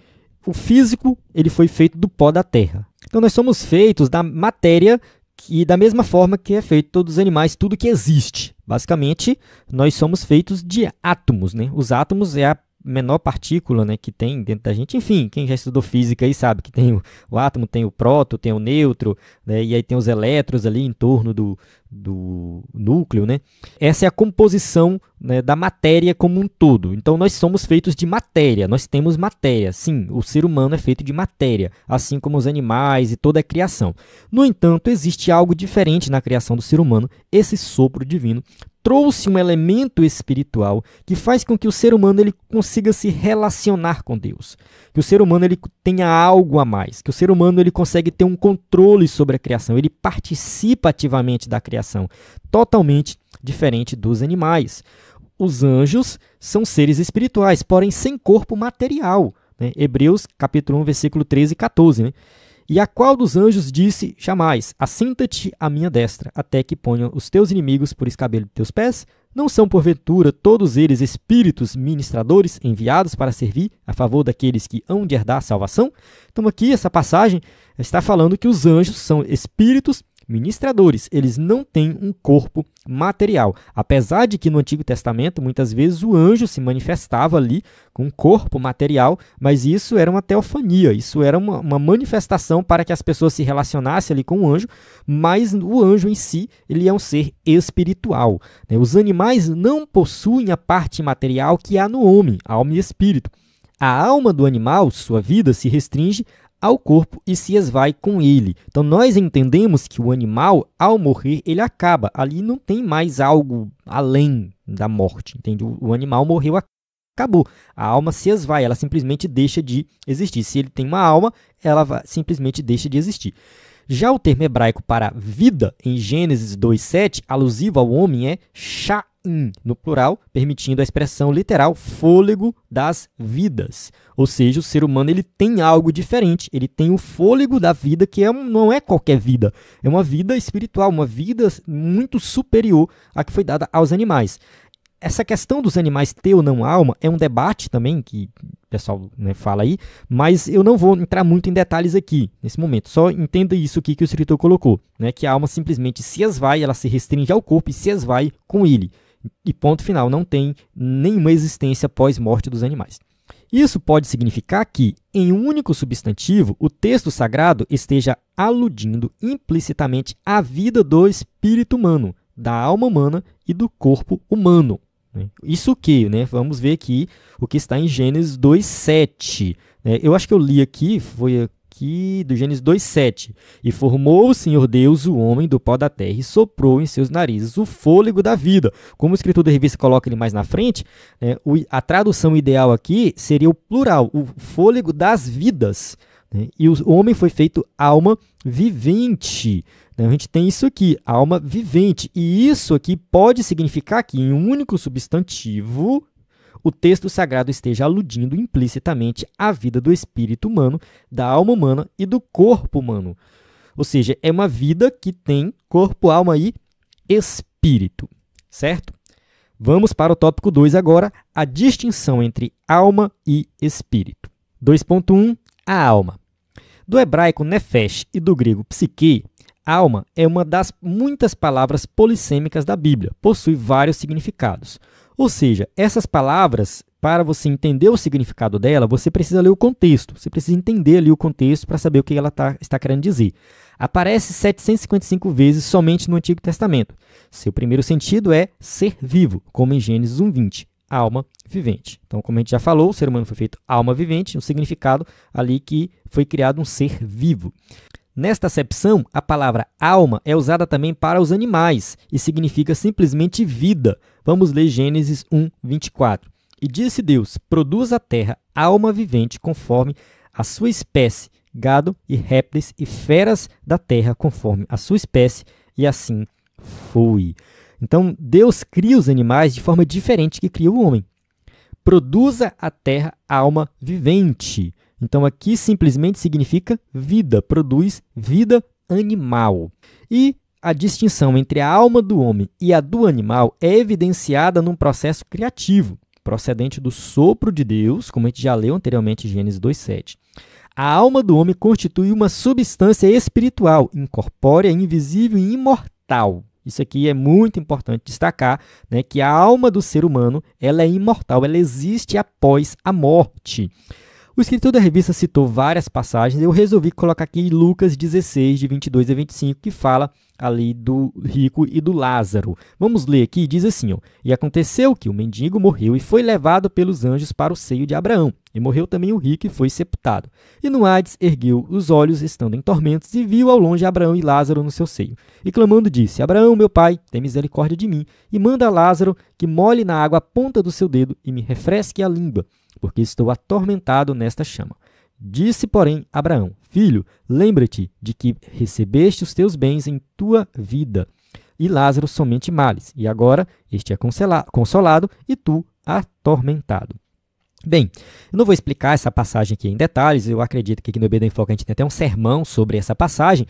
o físico ele foi feito do pó da terra. Então, nós somos feitos da matéria e da mesma forma que é feito todos os animais, tudo que existe. Basicamente, nós somos feitos de átomos. Né? Os átomos é a menor partícula, né, que tem dentro da gente. Enfim, quem já estudou física aí sabe que tem o átomo, tem o próton, tem o nêutron, né, e aí tem os elétrons ali em torno do núcleo. Né? Essa é a composição, né, da matéria como um todo. Então, nós somos feitos de matéria, nós temos matéria. Sim, o ser humano é feito de matéria, assim como os animais e toda a criação. No entanto, existe algo diferente na criação do ser humano, esse sopro divino trouxe um elemento espiritual que faz com que o ser humano ele consiga se relacionar com Deus, que o ser humano ele tenha algo a mais, que o ser humano ele consegue ter um controle sobre a criação, ele participa ativamente da criação, totalmente diferente dos animais. Os anjos são seres espirituais, porém sem corpo material. Né? Hebreus capítulo 1, versículo 13 e 14, né? E a qual dos anjos disse jamais, assenta-te à minha destra, até que ponha os teus inimigos por escabelo de teus pés? Não são, porventura, todos eles espíritos ministradores enviados para servir a favor daqueles que hão de herdar a salvação? Então aqui, essa passagem está falando que os anjos são espíritos ministradores, eles não têm um corpo material. Apesar de que no Antigo Testamento, muitas vezes o anjo se manifestava ali com um corpo material, mas isso era uma teofania, isso era uma manifestação para que as pessoas se relacionassem ali com o anjo, mas o anjo em si, ele é um ser espiritual. Né? Os animais não possuem a parte material que há no homem, alma e espírito. A alma do animal, sua vida, se restringe ao corpo e se esvai com ele. Então, nós entendemos que o animal, ao morrer, ele acaba. Ali não tem mais algo além da morte, entende? O animal morreu, acabou. A alma se esvai, ela simplesmente deixa de existir. Se ele tem uma alma, ela simplesmente deixa de existir. Já o termo hebraico para vida, em Gênesis 2:7, alusivo ao homem, é sha'im, no plural, permitindo a expressão literal fôlego das vidas. Ou seja, o ser humano ele tem algo diferente, ele tem o fôlego da vida, que não é qualquer vida, é uma vida espiritual, uma vida muito superior à que foi dada aos animais. Essa questão dos animais ter ou não alma é um debate também, que o pessoal, né, fala aí, mas eu não vou entrar muito em detalhes aqui, nesse momento. Só entenda isso aqui que o escritor colocou, né, que a alma simplesmente se esvai, ela se restringe ao corpo e se esvai com ele. E ponto final, não tem nenhuma existência pós-morte dos animais. Isso pode significar que, em um único substantivo, o texto sagrado esteja aludindo implicitamente à vida do espírito humano, da alma humana e do corpo humano. Isso que, né? Vamos ver aqui o que está em Gênesis 2:7. Né? Eu acho que eu li aqui, foi aqui do Gênesis 2:7. E formou o Senhor Deus o homem do pó da terra e soprou em seus narizes o fôlego da vida. Como o escritor da revista coloca ele mais na frente, né? A tradução ideal aqui seria o plural, o fôlego das vidas. Né? E o homem foi feito alma vivente. A gente tem isso aqui, alma vivente. E isso aqui pode significar que, em um único substantivo, o texto sagrado esteja aludindo implicitamente à vida do espírito humano, da alma humana e do corpo humano. Ou seja, é uma vida que tem corpo, alma e espírito. Certo? Vamos para o tópico 2 agora, a distinção entre alma e espírito. 2.1, a alma. Do hebraico nefesh e do grego psique, alma é uma das muitas palavras polissêmicas da Bíblia, possui vários significados. Ou seja, essas palavras, para você entender o significado dela, você precisa ler o contexto, você precisa entender ali o contexto para saber o que ela está querendo dizer. Aparece 755 vezes somente no Antigo Testamento. Seu primeiro sentido é ser vivo, como em Gênesis 1:20, alma vivente. Então, como a gente já falou, o ser humano foi feito alma vivente, um significado ali que foi criado um ser vivo. Nesta acepção, a palavra alma é usada também para os animais e significa simplesmente vida. Vamos ler Gênesis 1:24. E disse Deus: produz a terra alma vivente conforme a sua espécie, gado e répteis e feras da terra conforme a sua espécie, e assim foi. Então, Deus cria os animais de forma diferente que cria o homem. Produza a terra alma vivente. Então, aqui simplesmente significa vida, produz vida animal. E a distinção entre a alma do homem e a do animal é evidenciada num processo criativo, procedente do sopro de Deus, como a gente já leu anteriormente em Gênesis 2:7. A alma do homem constitui uma substância espiritual, incorpórea, invisível e imortal. Isso aqui é muito importante destacar, né, que a alma do ser humano ela é imortal, ela existe após a morte. O escritor da revista citou várias passagens, eu resolvi colocar aqui Lucas 16, de 22 a 25, que fala ali do rico e do Lázaro. Vamos ler aqui, diz assim, ó, e aconteceu que o mendigo morreu e foi levado pelos anjos para o seio de Abraão. E morreu também o rico e foi sepultado. E no Hades ergueu os olhos, estando em tormentos, e viu ao longe Abraão e Lázaro no seu seio. E clamando disse, Abraão, meu pai, tem misericórdia de mim, e manda a Lázaro que molhe na água a ponta do seu dedo e me refresque a língua, porque estou atormentado nesta chama. Disse, porém, Abraão, filho, lembra-te de que recebeste os teus bens em tua vida, e Lázaro somente males, e agora este é consolado, e tu atormentado. Bem, eu não vou explicar essa passagem aqui em detalhes, eu acredito que aqui no EBD em Foco a gente tem até um sermão sobre essa passagem.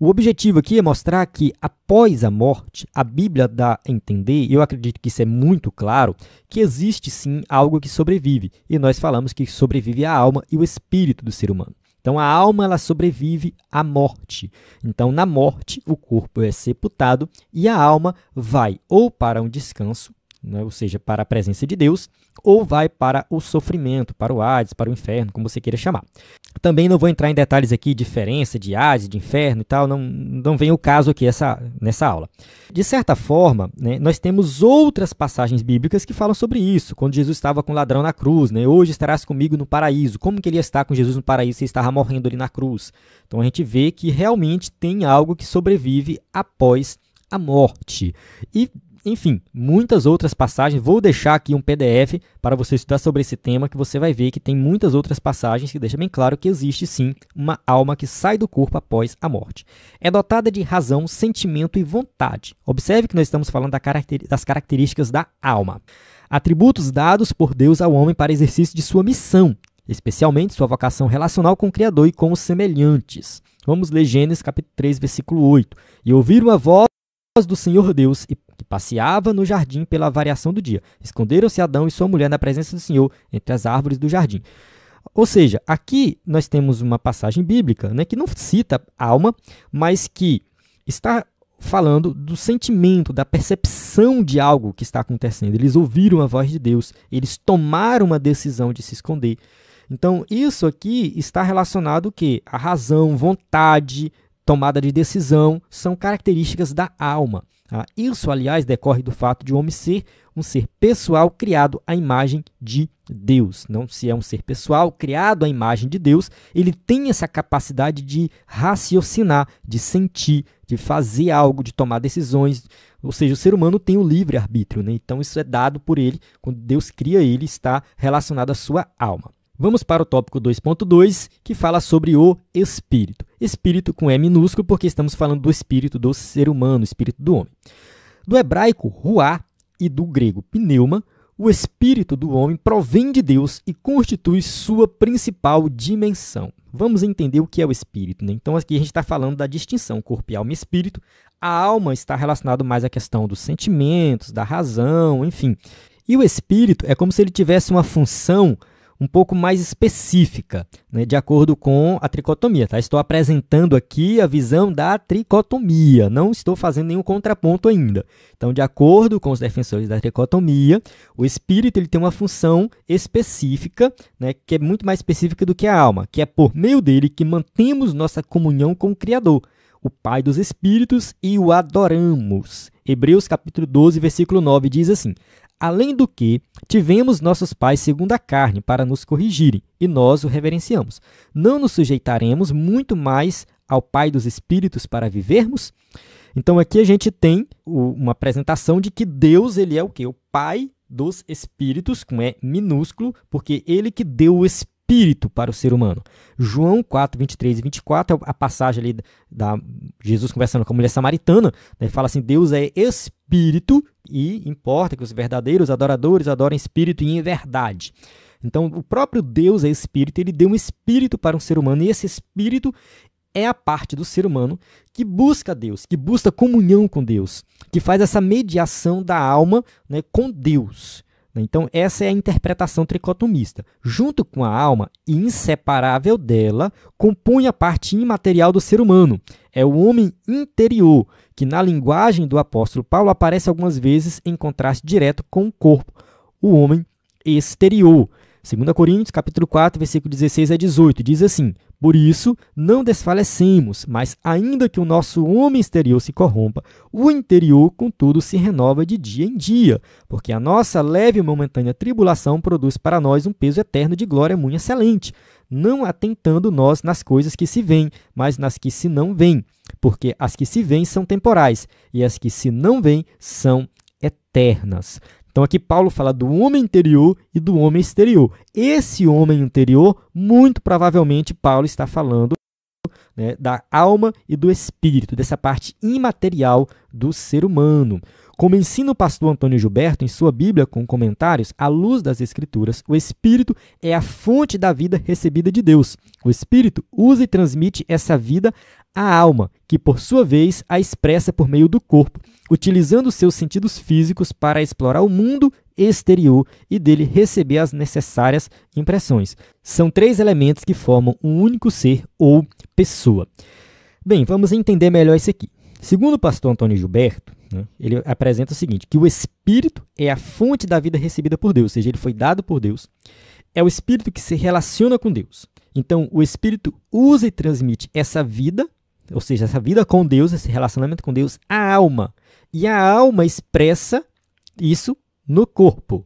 O objetivo aqui é mostrar que após a morte, a Bíblia dá a entender, e eu acredito que isso é muito claro, que existe sim algo que sobrevive, e nós falamos que sobrevive a alma e o espírito do ser humano. Então a alma ela sobrevive à morte. Então na morte o corpo é sepultado e a alma vai ou para um descanso, né, ou seja, para a presença de Deus, ou vai para o sofrimento, para o Hades, para o inferno, como você queira chamar. Também não vou entrar em detalhes aqui, diferença de Hades, de inferno e tal, não vem o caso aqui nessa aula. De certa forma, né, nós temos outras passagens bíblicas que falam sobre isso, quando Jesus estava com o ladrão na cruz, né, hoje estarás comigo no paraíso, como que ele ia estar com Jesus no paraíso se ele estava morrendo ali na cruz? Então a gente vê que realmente tem algo que sobrevive após a morte. E enfim, muitas outras passagens, vou deixar aqui um PDF para você estudar sobre esse tema, que você vai ver que tem muitas outras passagens que deixam bem claro que existe sim uma alma que sai do corpo após a morte. É dotada de razão, sentimento e vontade. Observe que nós estamos falando das características da alma. Atributos dados por Deus ao homem para exercício de sua missão, especialmente sua vocação relacional com o Criador e com os semelhantes. Vamos ler Gênesis capítulo 3, versículo 8. E ouviram a voz do Senhor Deus, que passeava no jardim pela variação do dia. Esconderam-se Adão e sua mulher na presença do Senhor entre as árvores do jardim. Ou seja, aqui nós temos uma passagem bíblica, né, que não cita alma, mas que está falando do sentimento, da percepção de algo que está acontecendo. Eles ouviram a voz de Deus, eles tomaram uma decisão de se esconder. Então, isso aqui está relacionado ao quê? A razão, vontade, tomada de decisão, são características da alma. Isso, aliás, decorre do fato de o homem ser um ser pessoal criado à imagem de Deus. Não se é um ser pessoal criado à imagem de Deus, ele tem essa capacidade de raciocinar, de sentir, de fazer algo, de tomar decisões. Ou seja, o ser humano tem o livre-arbítrio, né? Então isso é dado por ele, quando Deus cria ele, está relacionado à sua alma. Vamos para o tópico 2.2, que fala sobre o espírito. Espírito com E minúsculo, porque estamos falando do espírito do ser humano, espírito do homem. Do hebraico, ruá, e do grego, pneuma, o espírito do homem provém de Deus e constitui sua principal dimensão. Vamos entender o que é o espírito, né? Então aqui a gente está falando da distinção corpo, alma e espírito. A alma está relacionada mais à questão dos sentimentos, da razão, enfim. E o espírito é como se ele tivesse uma função um pouco mais específica, né, de acordo com a tricotomia. Tá? Estou apresentando aqui a visão da tricotomia, não estou fazendo nenhum contraponto ainda. Então, de acordo com os defensores da tricotomia, o espírito ele tem uma função específica, né, que é muito mais específica do que a alma, que é por meio dele que mantemos nossa comunhão com o Criador, o Pai dos Espíritos, e o adoramos. Hebreus capítulo 12, versículo 9 diz assim: além do que, tivemos nossos pais segundo a carne para nos corrigirem, e nós o reverenciamos. Não nos sujeitaremos muito mais ao Pai dos Espíritos para vivermos? Então aqui a gente tem uma apresentação de que Deus ele é o quê? O Pai dos Espíritos, com E minúsculo, porque ele que deu o Espírito para o ser humano. João 4, 23 e 24, a passagem ali da Jesus conversando com a mulher samaritana, né, ele fala assim, Deus é Espírito e importa que os verdadeiros adoradores adorem Espírito e em verdade. Então, o próprio Deus é Espírito, ele deu um Espírito para um ser humano, e esse Espírito é a parte do ser humano que busca Deus, que busca comunhão com Deus, que faz essa mediação da alma, né, com Deus. Então, essa é a interpretação tricotomista. Junto com a alma, e inseparável dela, compõe a parte imaterial do ser humano. É o homem interior, que na linguagem do apóstolo Paulo aparece algumas vezes em contraste direto com o corpo, o homem exterior. 2 Coríntios, capítulo 4, versículo 16 a 18, diz assim: por isso, não desfalecemos, mas ainda que o nosso homem exterior se corrompa, o interior, contudo, se renova de dia em dia, porque a nossa leve e momentânea tribulação produz para nós um peso eterno de glória muito excelente, não atentando nós nas coisas que se veem, mas nas que se não veem, porque as que se veem são temporais, e as que se não veem são eternas. Então aqui Paulo fala do homem interior e do homem exterior. Esse homem interior, muito provavelmente Paulo está falando, né, da alma e do espírito, dessa parte imaterial do ser humano. Como ensina o pastor Antônio Gilberto em sua Bíblia com comentários, à luz das Escrituras, o espírito é a fonte da vida recebida de Deus. O espírito usa e transmite essa vida à alma, que por sua vez a expressa por meio do corpo, utilizando seus sentidos físicos para explorar o mundo exterior e dele receber as necessárias impressões. São três elementos que formam um único ser ou pessoa. Bem, vamos entender melhor isso aqui. Segundo o pastor Antônio Gilberto, né, ele apresenta o seguinte, que o espírito é a fonte da vida recebida por Deus, ou seja, ele foi dado por Deus. É o espírito que se relaciona com Deus. Então, o espírito usa e transmite essa vida, ou seja, essa vida com Deus, esse relacionamento com Deus, à alma. E a alma expressa isso no corpo,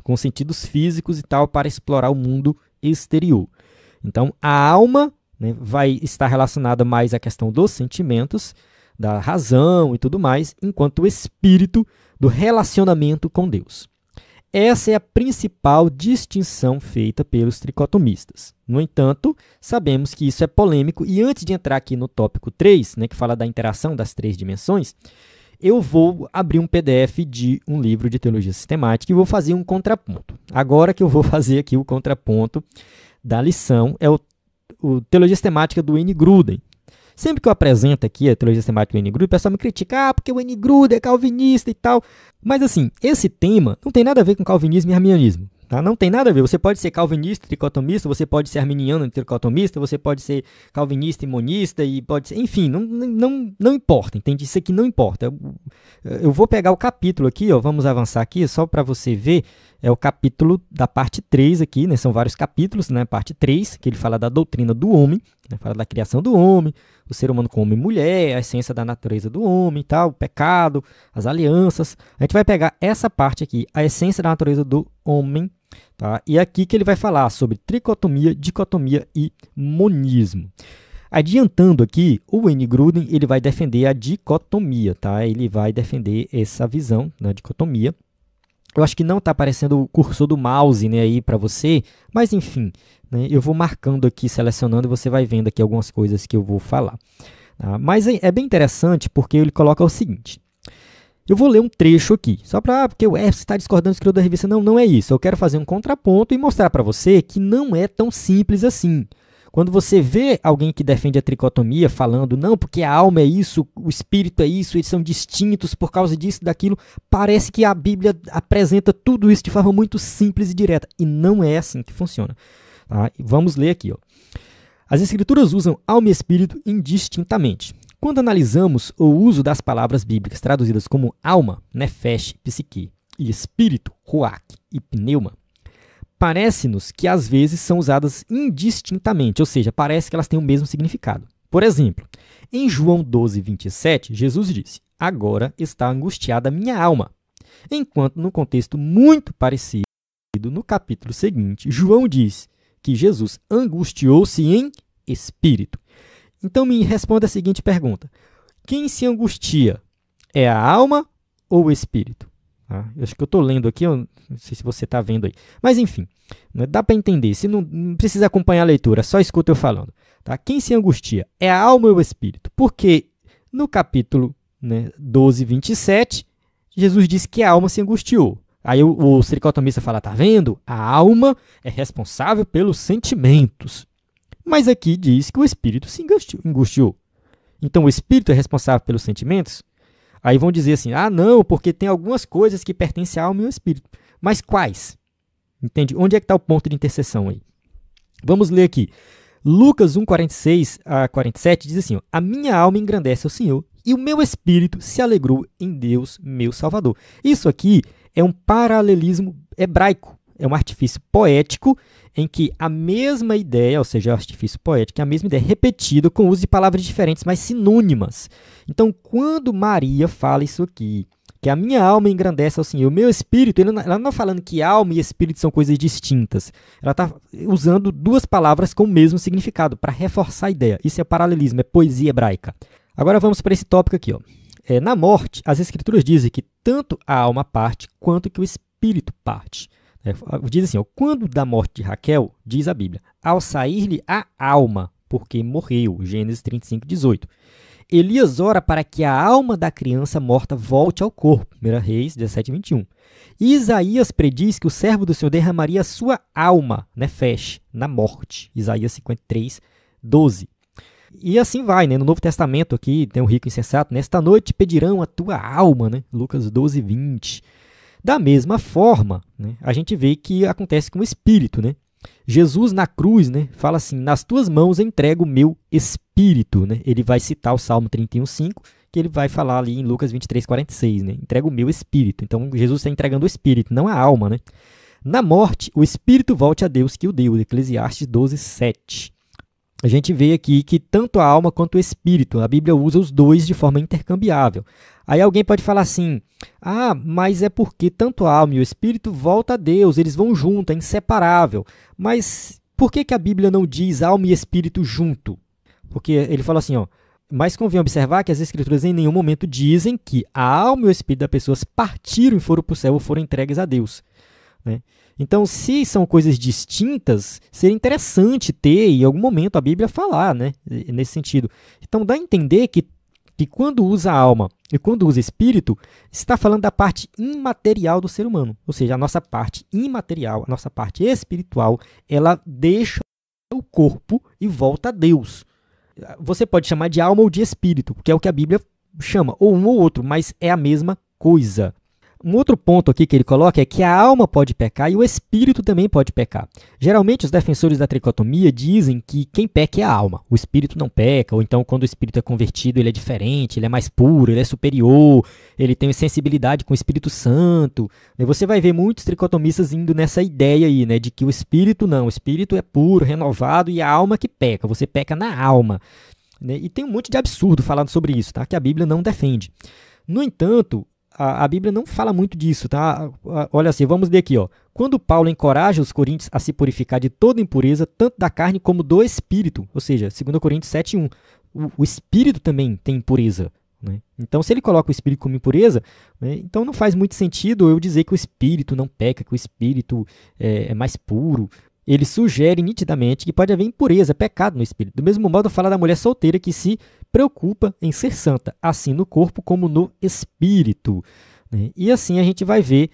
com sentidos físicos e tal, para explorar o mundo exterior. Então, a alma, né, vai estar relacionada mais à questão dos sentimentos, da razão e tudo mais, enquanto o espírito do relacionamento com Deus. Essa é a principal distinção feita pelos tricotomistas. No entanto, sabemos que isso é polêmico, e antes de entrar aqui no tópico 3, né, que fala da interação das três dimensões, eu vou abrir um PDF de um livro de teologia sistemática e vou fazer um contraponto. Agora que eu vou fazer aqui o contraponto da lição, é o Teologia Sistemática do Wayne Grudem. Sempre que eu apresento aqui a teologia sistemática do Wayne Grudem, o pessoal me critica, porque o Wayne Grudem é calvinista e tal. Mas assim, esse tema não tem nada a ver com calvinismo e arminianismo. Tá? Não tem nada a ver. Você pode ser calvinista e tricotomista, você pode ser arminiano e tricotomista, você pode ser calvinista e monista, e pode ser, enfim, não importa, entende? Isso aqui não importa. Eu vou pegar o capítulo aqui, ó, vamos avançar aqui, só para você ver, é o capítulo da parte 3 aqui, né? São vários capítulos, né? Parte 3, que ele fala da doutrina do homem, né? Fala da criação do homem, o ser humano como homem e mulher, a essência da natureza do homem e tal, o pecado, as alianças. A gente vai pegar essa parte aqui, a essência da natureza do homem, tá? E aqui que ele vai falar sobre tricotomia, dicotomia e monismo. Adiantando aqui, o Wayne Grudem ele vai defender a dicotomia, tá? Ele vai defender essa visão da dicotomia. Eu acho que não está aparecendo o cursor do mouse, né, aí para você, mas enfim, né, eu vou marcando aqui, selecionando, e você vai vendo aqui algumas coisas que eu vou falar. Tá? Mas é bem interessante porque ele coloca o seguinte. Eu vou ler um trecho aqui, só para porque você está discordando do escritor da revista. Não, não é isso. Eu quero fazer um contraponto e mostrar para você que não é tão simples assim. Quando você vê alguém que defende a tricotomia falando, não, porque a alma é isso, o espírito é isso, eles são distintos por causa disso, daquilo, parece que a Bíblia apresenta tudo isso de forma muito simples e direta. E não é assim que funciona. Tá? Vamos ler aqui. Ó. As Escrituras usam alma e espírito indistintamente. Quando analisamos o uso das palavras bíblicas traduzidas como alma, nefesh, psique, e espírito, ruach e pneuma, parece-nos que às vezes são usadas indistintamente, ou seja, parece que elas têm o mesmo significado. Por exemplo, em João 12, 27, Jesus disse, agora está angustiada a minha alma. Enquanto, no contexto muito parecido, no capítulo seguinte, João diz que Jesus angustiou-se em espírito. Então me responda a seguinte pergunta. Quem se angustia? É a alma ou o espírito? Eu acho que eu estou lendo aqui, eu não sei se você está vendo aí. Mas, enfim, dá para entender. Se não precisa acompanhar a leitura, só escuta eu falando. Tá? Quem se angustia é a alma ou o espírito? Porque no capítulo 12, 27, Jesus disse que a alma se angustiou. Aí o tricotomista fala, tá vendo? A alma é responsável pelos sentimentos. Mas aqui diz que o espírito se angustiou. Então, o espírito é responsável pelos sentimentos? Aí vão dizer assim, não, porque tem algumas coisas que pertencem à alma e ao espírito. Mas quais? Entende? Onde é que está o ponto de interseção aí? Vamos ler aqui. Lucas 1, 46 a 47 diz assim, a minha alma engrandece ao Senhor e o meu espírito se alegrou em Deus, meu Salvador. Isso aqui é um paralelismo hebraico, é um artifício poético em que a mesma ideia, ou seja, o artifício poético, é a mesma ideia repetida com o uso de palavras diferentes, mas sinônimas. Então, quando Maria fala isso aqui, que a minha alma engrandece ao Senhor, o meu espírito, ela não está falando que alma e espírito são coisas distintas. Ela está usando duas palavras com o mesmo significado, para reforçar a ideia. Isso é paralelismo, é poesia hebraica. Agora vamos para esse tópico aqui. Ó. Na morte, as Escrituras dizem que tanto a alma parte, quanto que o espírito parte. Diz assim, ó, quando da morte de Raquel, diz a Bíblia, ao sair-lhe a alma, porque morreu, Gênesis 35, 18. Elias ora para que a alma da criança morta volte ao corpo, 1 Reis 17, 21. E Isaías prediz que o servo do Senhor derramaria a sua alma, nefesh, na morte, Isaías 53, 12. E assim vai, no Novo Testamento aqui, tem um rico insensato, nesta noite pedirão a tua alma, Lucas 12, 20. Da mesma forma, a gente vê que acontece com o espírito. Jesus na cruz fala assim, nas tuas mãos entrego o meu espírito. Ele vai citar o Salmo 31:5, que ele vai falar ali em Lucas 23:46. Entrega o meu espírito. Então Jesus está entregando o espírito, não a alma. Na morte, o espírito volte a Deus que o deu, Eclesiastes 12:7. A gente vê aqui que tanto a alma quanto o espírito, a Bíblia usa os dois de forma intercambiável. Aí alguém pode falar assim, mas é porque tanto a alma e o espírito voltam a Deus, eles vão junto, é inseparável. Mas por que a Bíblia não diz alma e espírito junto? Porque ele fala assim, mas convém observar que as Escrituras em nenhum momento dizem que a alma e o espírito das pessoas partiram e foram para o céu ou foram entregues a Deus. Então, se são coisas distintas, seria interessante ter, em algum momento, a Bíblia falar, nesse sentido. Então, dá a entender que quando usa alma e quando usa espírito, está falando da parte imaterial do ser humano. Ou seja, a nossa parte imaterial, a nossa parte espiritual, ela deixa o corpo e volta a Deus. Você pode chamar de alma ou de espírito, que é o que a Bíblia chama, ou um ou outro, mas é a mesma coisa. Um outro ponto aqui que ele coloca é que a alma pode pecar e o espírito também pode pecar. Geralmente, os defensores da tricotomia dizem que quem peca é a alma, o espírito não peca, ou então quando o espírito é convertido ele é diferente, ele é mais puro, ele é superior, ele tem sensibilidade com o Espírito Santo. Você vai ver muitos tricotomistas indo nessa ideia aí, de que o espírito não, o espírito é puro, renovado e a alma que peca, você peca na alma. E tem um monte de absurdo falando sobre isso, que a Bíblia não defende. No entanto, a Bíblia não fala muito disso, tá? Olha assim, vamos ler aqui, Quando Paulo encoraja os coríntios a se purificar de toda impureza, tanto da carne como do espírito, ou seja, 2 Coríntios 7:1, o espírito também tem impureza. Então, se ele coloca o espírito como impureza, então não faz muito sentido eu dizer que o espírito não peca, que o espírito é mais puro. Ele sugere nitidamente que pode haver impureza, pecado no espírito. Do mesmo modo, fala da mulher solteira que se preocupa em ser santa, assim no corpo como no espírito. E assim a gente vai ver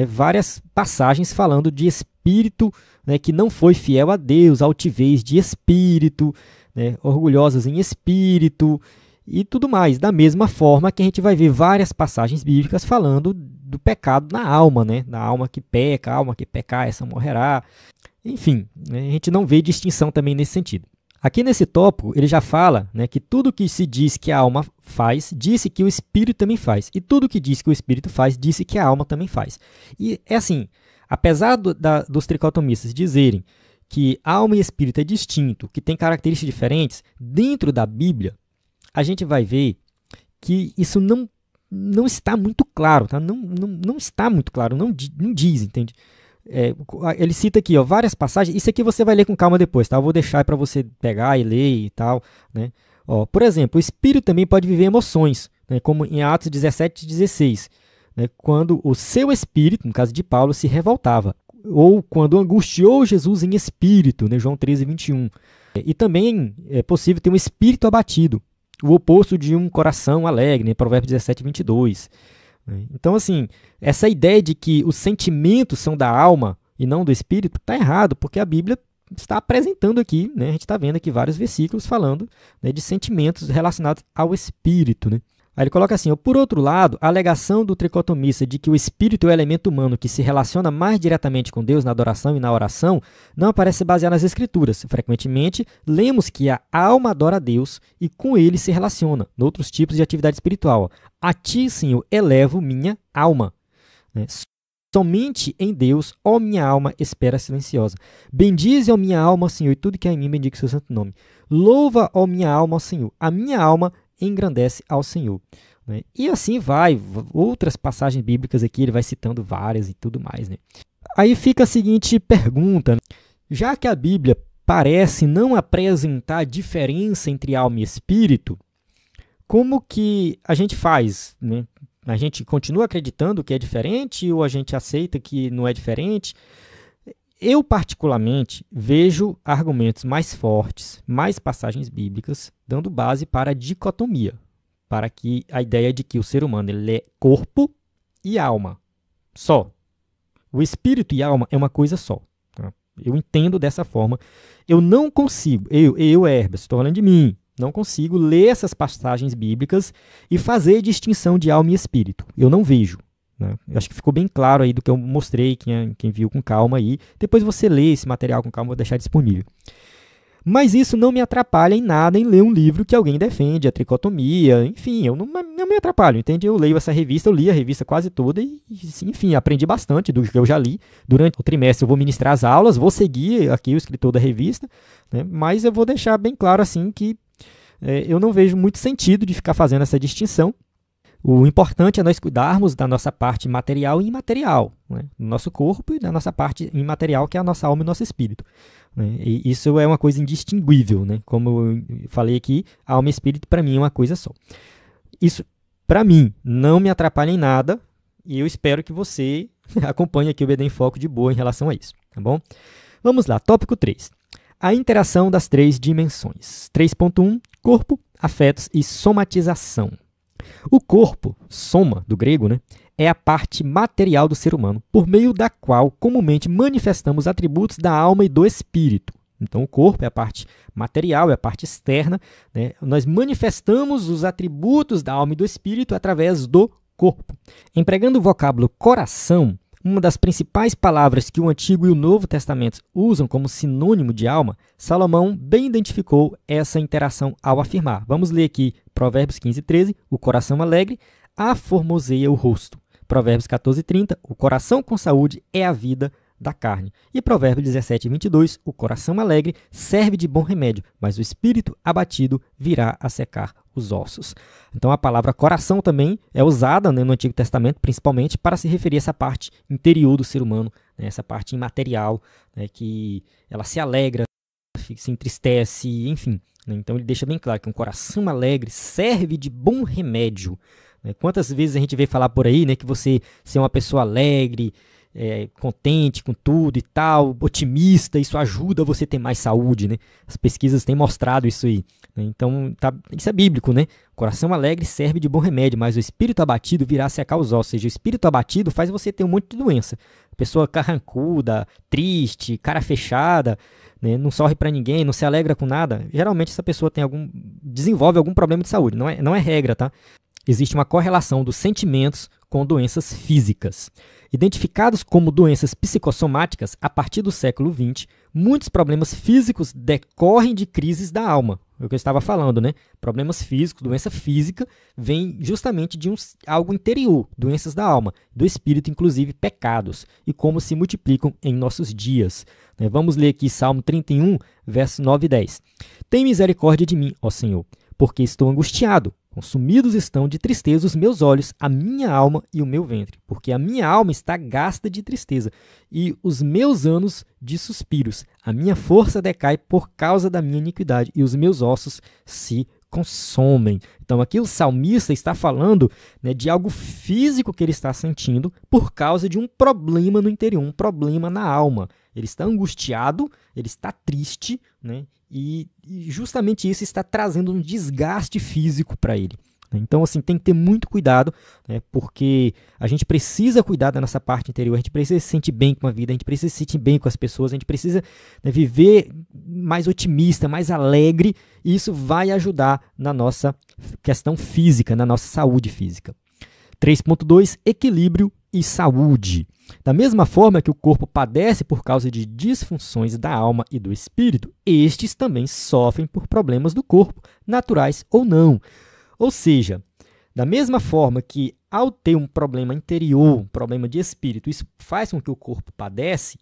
várias passagens falando de espírito espírito, né, que não foi fiel a Deus, altivez de espírito, né, orgulhosos em espírito e tudo mais. Da mesma forma que a gente vai ver várias passagens bíblicas falando do pecado na alma, né, da alma que peca, a alma que pecar, essa morrerá. Enfim, né, a gente não vê distinção também nesse sentido. Aqui nesse tópico, ele já fala, né, que tudo que se diz que a alma faz, disse que o espírito também faz. E tudo que diz que o espírito faz, disse que a alma também faz. E é assim, apesar dos tricotomistas dizerem que alma e espírito é distinto, que tem características diferentes, dentro da Bíblia, a gente vai ver que isso não está muito claro, tá? Não está muito claro, não diz, entende? Ele cita aqui, ó, várias passagens. Isso aqui você vai ler com calma depois, tá? Eu vou deixar para você pegar e ler e tal, né? Ó, por exemplo, o espírito também pode viver emoções, né? Como em Atos 17:16, né? Quando o seu espírito, no caso de Paulo, se revoltava, ou quando angustiou Jesus em espírito, né? João 13:21. E também é possível ter um espírito abatido, o oposto de um coração alegre, né? Provérbios 17:22. Então, assim, essa ideia de que os sentimentos são da alma e não do espírito está errado, porque a Bíblia está apresentando aqui, né, a gente está vendo aqui vários versículos falando, né, de sentimentos relacionados ao espírito, né? Aí ele coloca assim, ó, por outro lado, a alegação do tricotomista de que o espírito é o elemento humano que se relaciona mais diretamente com Deus na adoração e na oração não aparece baseada nas escrituras. Frequentemente, lemos que a alma adora a Deus e com ele se relaciona, noutros tipos de atividade espiritual. A ti, Senhor, elevo minha alma. Né? Somente em Deus, ó minha alma, espera silenciosa. Bendize, ó minha alma, Senhor, e tudo que há em mim, bendiga o seu santo nome. Louva, ó minha alma, ao Senhor. A minha alma engrandece ao Senhor. Né? E assim vai, outras passagens bíblicas aqui, ele vai citando várias e tudo mais. Né? Aí fica a seguinte pergunta, né? Já que a Bíblia parece não apresentar diferença entre alma e espírito, como que a gente faz? Né? A gente continua acreditando que é diferente ou a gente aceita que não é diferente? Eu, particularmente, vejo argumentos mais fortes, mais passagens bíblicas, dando base para a dicotomia, para que a ideia de que o ser humano ele é corpo e alma, só. O espírito e a alma é uma coisa só. Tá? Eu entendo dessa forma. Eu não consigo, Herbert, estou falando de mim, não consigo ler essas passagens bíblicas e fazer distinção de alma e espírito. Eu não vejo. Né? Eu acho que ficou bem claro aí do que eu mostrei, quem viu com calma aí. Depois você lê esse material com calma, vou deixar disponível. Mas isso não me atrapalha em nada em ler um livro que alguém defende, a tricotomia, enfim, eu não me atrapalho, entende? Eu leio essa revista, eu li a revista quase toda e, enfim, aprendi bastante do que eu já li. Durante o trimestre eu vou ministrar as aulas, vou seguir aqui o escritor da revista, né? Mas eu vou deixar bem claro assim que eu não vejo muito sentido de ficar fazendo essa distinção. O importante é nós cuidarmos da nossa parte material e imaterial, né? Do nosso corpo e da nossa parte imaterial, que é a nossa alma e nosso espírito. Né? E isso é uma coisa indistinguível, né? Como eu falei aqui, alma e espírito para mim é uma coisa só. Isso, para mim, não me atrapalha em nada e eu espero que você acompanhe aqui o BD em Foco de boa em relação a isso, tá bom? Vamos lá, tópico 3. A interação das três dimensões. 3.1, corpo, afetos e somatização. O corpo, soma, do grego, né, é a parte material do ser humano, por meio da qual comumente manifestamos atributos da alma e do espírito. Então, o corpo é a parte material, é a parte externa. Né? Nós manifestamos os atributos da alma e do espírito através do corpo. Empregando o vocábulo coração, uma das principais palavras que o Antigo e o Novo Testamento usam como sinônimo de alma, Salomão bem identificou essa interação ao afirmar. Vamos ler aqui Provérbios 15:13, o coração alegre aformoseia o rosto. Provérbios 14:30, o coração com saúde é a vida da carne. E Provérbios 17:22, o coração alegre serve de bom remédio, mas o espírito abatido virá a secar os ossos. Então a palavra coração também é usada, né, no Antigo Testamento, principalmente para se referir a essa parte interior do ser humano, né, essa parte imaterial, né, que ela se alegra, se entristece, enfim. Né, então ele deixa bem claro que um coração alegre serve de bom remédio. Né. Quantas vezes a gente vê falar por aí, né, que você ser uma pessoa alegre, contente com tudo e tal, otimista, isso ajuda você a ter mais saúde, né? As pesquisas têm mostrado isso aí, né? Então, isso é bíblico, né? O coração alegre serve de bom remédio, mas o espírito abatido virá secar os ossos. Ou seja, o espírito abatido faz você ter um monte de doença. Pessoa carrancuda, triste, cara fechada, né? Não sorri para ninguém, não se alegra com nada. Geralmente essa pessoa desenvolve algum problema de saúde. Não é regra, tá? Existe uma correlação dos sentimentos com doenças físicas. Identificados como doenças psicossomáticas, a partir do século XX, muitos problemas físicos decorrem de crises da alma. É o que eu estava falando, né? Problemas físicos, doença física, vem justamente de algo interior, doenças da alma, do espírito, inclusive pecados, e como se multiplicam em nossos dias. Vamos ler aqui Salmo 31, versos 9 e 10. Tem misericórdia de mim, ó Senhor, porque estou angustiado. Consumidos estão de tristeza os meus olhos, a minha alma e o meu ventre, porque a minha alma está gasta de tristeza, e os meus anos de suspiros. A minha força decai por causa da minha iniquidade, e os meus ossos se consomem. Então aqui o salmista está falando, né, de algo físico que ele está sentindo por causa de um problema no interior, um problema na alma. Ele está angustiado, ele está triste, né? E justamente isso está trazendo um desgaste físico para ele. Então, assim, tem que ter muito cuidado, né, porque a gente precisa cuidar da nossa parte interior, a gente precisa se sentir bem com a vida, a gente precisa se sentir bem com as pessoas, a gente precisa, né, viver mais otimista, mais alegre, e isso vai ajudar na nossa questão física, na nossa saúde física. 3.2, equilíbrio e saúde. Da mesma forma que o corpo padece por causa de disfunções da alma e do espírito, estes também sofrem por problemas do corpo, naturais ou não. Ou seja, da mesma forma que ao ter um problema interior, um problema de espírito, isso faz com que o corpo padece,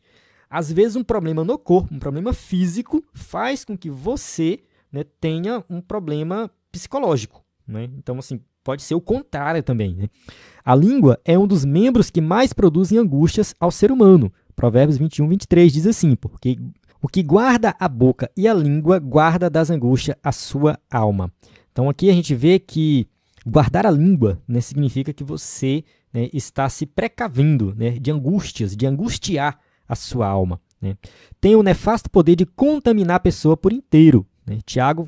às vezes um problema no corpo, um problema físico, faz com que você, né, tenha um problema psicológico, né? Então, assim, pode ser o contrário também, né? A língua é um dos membros que mais produzem angústias ao ser humano. Provérbios 21, 23 diz assim, porque o que guarda a boca e a língua guarda das angústias a sua alma. Então aqui a gente vê que guardar a língua, né, significa que você, né, está se precavendo, né, de angústias, de angustiar a sua alma, né? Tem o nefasto poder de contaminar a pessoa por inteiro, né? Tiago,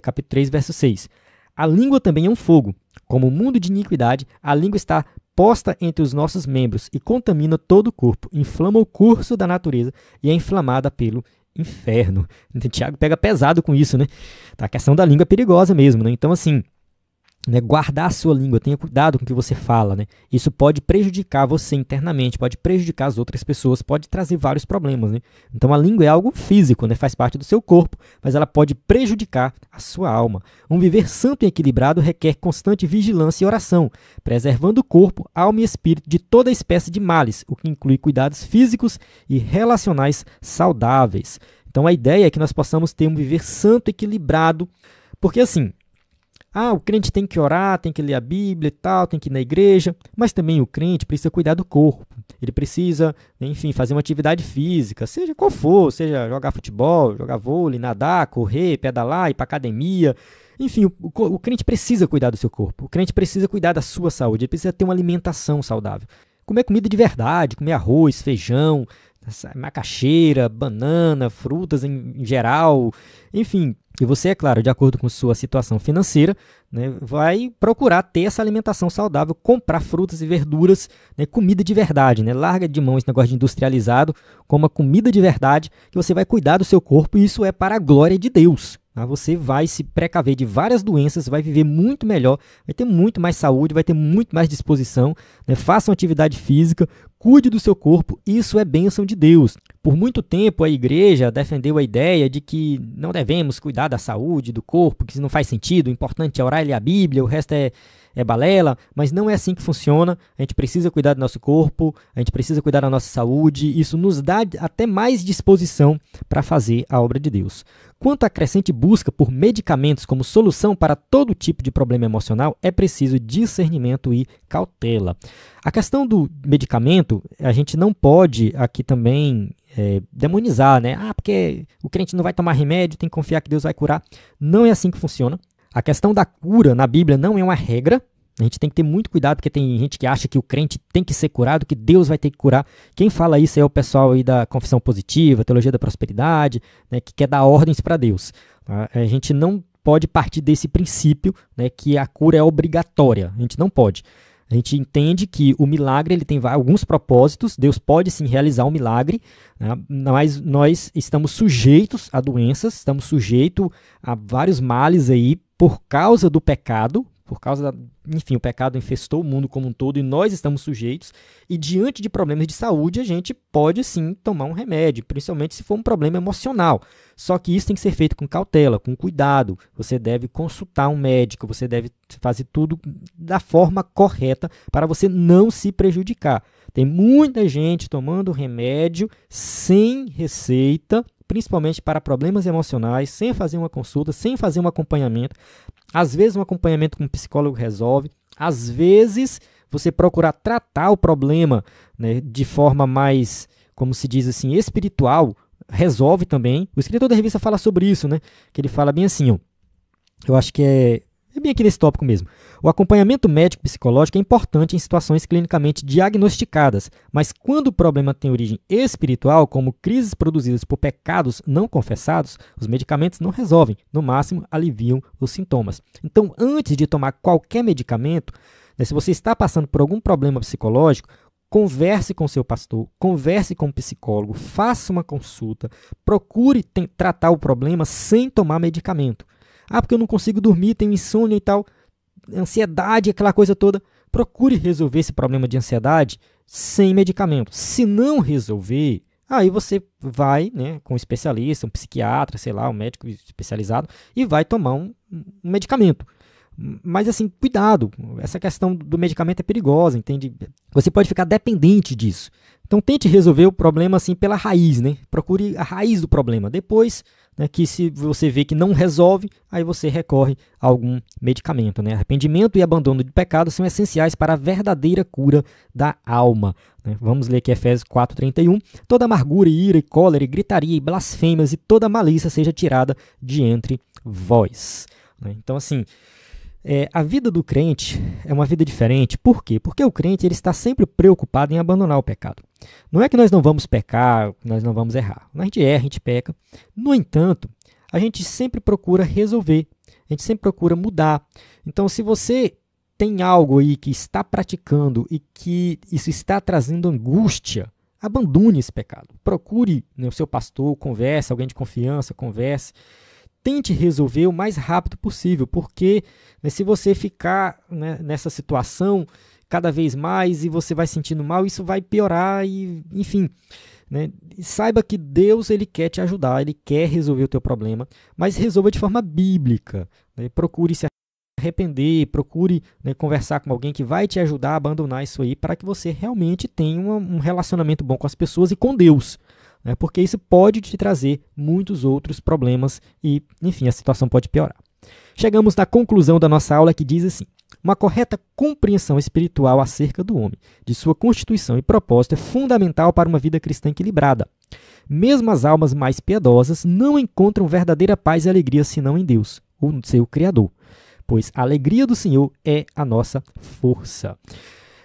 capítulo 3, verso 6. A língua também é um fogo. Como mundo de iniquidade, a língua está posta entre os nossos membros e contamina todo o corpo, inflama o curso da natureza e é inflamada pelo inferno. Então, Tiago pega pesado com isso, né? A questão da língua é perigosa mesmo, né? Então, assim, né, guardar a sua língua, tenha cuidado com o que você fala, né? Isso pode prejudicar você internamente, pode prejudicar as outras pessoas, pode trazer vários problemas, né? Então a língua é algo físico, né? Faz parte do seu corpo, mas ela pode prejudicar a sua alma. Um viver santo e equilibrado requer constante vigilância e oração, preservando o corpo, alma e espírito de toda espécie de males, o que inclui cuidados físicos e relacionais saudáveis. Então a ideia é que nós possamos ter um viver santo e equilibrado, porque assim, o crente tem que orar, tem que ler a Bíblia e tal, tem que ir na igreja, mas também o crente precisa cuidar do corpo. Ele precisa, enfim, fazer uma atividade física, seja qual for, seja jogar futebol, jogar vôlei, nadar, correr, pedalar, ir para academia. Enfim, o crente precisa cuidar do seu corpo, o crente precisa cuidar da sua saúde, ele precisa ter uma alimentação saudável. Comer comida de verdade, comer arroz, feijão, macaxeira, banana, frutas em geral, enfim. E você, é claro, de acordo com sua situação financeira, né, vai procurar ter essa alimentação saudável, comprar frutas e verduras, né, comida de verdade, né? Larga de mão esse negócio de industrializado, coma comida de verdade, que você vai cuidar do seu corpo e isso é para a glória de Deus. Tá? Você vai se precaver de várias doenças, vai viver muito melhor, vai ter muito mais saúde, vai ter muito mais disposição, né? Faça uma atividade física, cuide do seu corpo, isso é bênção de Deus. Por muito tempo a igreja defendeu a ideia de que não devemos cuidar da saúde, do corpo, que isso não faz sentido, o importante é orar e ler a Bíblia, o resto é balela, mas não é assim que funciona. A gente precisa cuidar do nosso corpo, a gente precisa cuidar da nossa saúde, isso nos dá até mais disposição para fazer a obra de Deus. Quanto à crescente busca por medicamentos como solução para todo tipo de problema emocional, é preciso discernimento e cautela. A questão do medicamento, a gente não pode aqui também demonizar, né? Porque o crente não vai tomar remédio, tem que confiar que Deus vai curar. Não é assim que funciona. A questão da cura na Bíblia não é uma regra, A gente tem que ter muito cuidado, porque tem gente que acha que o crente tem que ser curado, que Deus vai ter que curar. Quem fala isso é o pessoal aí da confissão positiva, teologia da prosperidade, né, que quer dar ordens para Deus. Tá? A gente não pode partir desse princípio, né, que a cura é obrigatória. A gente não pode. A gente entende que o milagre ele tem alguns propósitos, Deus pode sim realizar um milagre, né, mas nós estamos sujeitos a doenças, estamos sujeitos a vários males aí por causa do pecado, enfim, o pecado infestou o mundo como um todo e nós estamos sujeitos, e diante de problemas de saúde a gente pode sim tomar um remédio, principalmente se for um problema emocional. Só que isso tem que ser feito com cautela, com cuidado. Você deve consultar um médico, você deve fazer tudo da forma correta para você não se prejudicar. Tem muita gente tomando remédio sem receita, principalmente para problemas emocionais, sem fazer uma consulta, sem fazer um acompanhamento. Às vezes um acompanhamento com um psicólogo resolve, às vezes você procurar tratar o problema, né, de forma mais, como se diz assim, espiritual, resolve também. O escritor da revista fala sobre isso, né, que ele fala bem assim, ó, eu acho que é bem aqui nesse tópico mesmo. O acompanhamento médico-psicológico é importante em situações clinicamente diagnosticadas, mas quando o problema tem origem espiritual, como crises produzidas por pecados não confessados, os medicamentos não resolvem, no máximo aliviam os sintomas. Então, antes de tomar qualquer medicamento, né, se você está passando por algum problema psicológico, converse com seu pastor, converse com um psicólogo, faça uma consulta, procure tratar o problema sem tomar medicamento. Ah, porque eu não consigo dormir, tenho insônia e tal, ansiedade, aquela coisa toda. Procure resolver esse problema de ansiedade sem medicamento. Se não resolver, aí você vai, né, com um especialista, um psiquiatra, sei lá, um médico especializado, e vai tomar um medicamento. Mas assim, cuidado, essa questão do medicamento é perigosa, entende? Você pode ficar dependente disso. Então tente resolver o problema assim pela raiz, né? Procure a raiz do problema. Depois, né, que se você vê que não resolve, aí você recorre a algum medicamento, né? Arrependimento e abandono de pecado são essenciais para a verdadeira cura da alma, né? Vamos ler aqui Efésios 4:31. Toda amargura, ira, e cólera, e gritaria, e blasfêmias, e toda malícia seja tirada de entre vós. Né? Então, assim, a vida do crente é uma vida diferente. Por quê? Porque o crente ele está sempre preocupado em abandonar o pecado. Não é que nós não vamos pecar, nós não vamos errar. A gente erra, a gente peca. No entanto, a gente sempre procura resolver. A gente sempre procura mudar. Então, se você tem algo aí que está praticando e que isso está trazendo angústia, abandone esse pecado. Procure, né, o seu pastor, converse, alguém de confiança, converse. Tente resolver o mais rápido possível, porque, né, se você ficar, né, nessa situação cada vez mais e você vai sentindo mal, isso vai piorar e, enfim, né, saiba que Deus ele quer te ajudar, ele quer resolver o teu problema, mas resolva de forma bíblica. Né, procure se arrepender, procure, né, conversar com alguém que vai te ajudar a abandonar isso aí, para que você realmente tenha um relacionamento bom com as pessoas e com Deus. Porque isso pode te trazer muitos outros problemas e, enfim, a situação pode piorar. Chegamos na conclusão da nossa aula que diz assim: uma correta compreensão espiritual acerca do homem, de sua constituição e propósito é fundamental para uma vida cristã equilibrada. Mesmo as almas mais piedosas não encontram verdadeira paz e alegria senão em Deus, o seu Criador, pois a alegria do Senhor é a nossa força.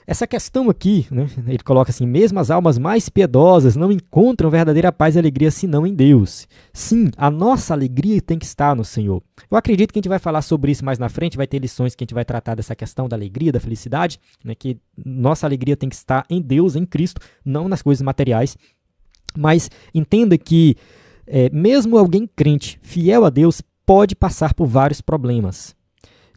Essa questão aqui, né, ele coloca assim, mesmo as almas mais piedosas não encontram verdadeira paz e alegria senão em Deus. Sim, a nossa alegria tem que estar no Senhor. Eu acredito que a gente vai falar sobre isso mais na frente, vai ter lições que a gente vai tratar dessa questão da alegria, da felicidade, né, que nossa alegria tem que estar em Deus, em Cristo, não nas coisas materiais. Mas entenda que mesmo alguém crente, fiel a Deus, pode passar por vários problemas.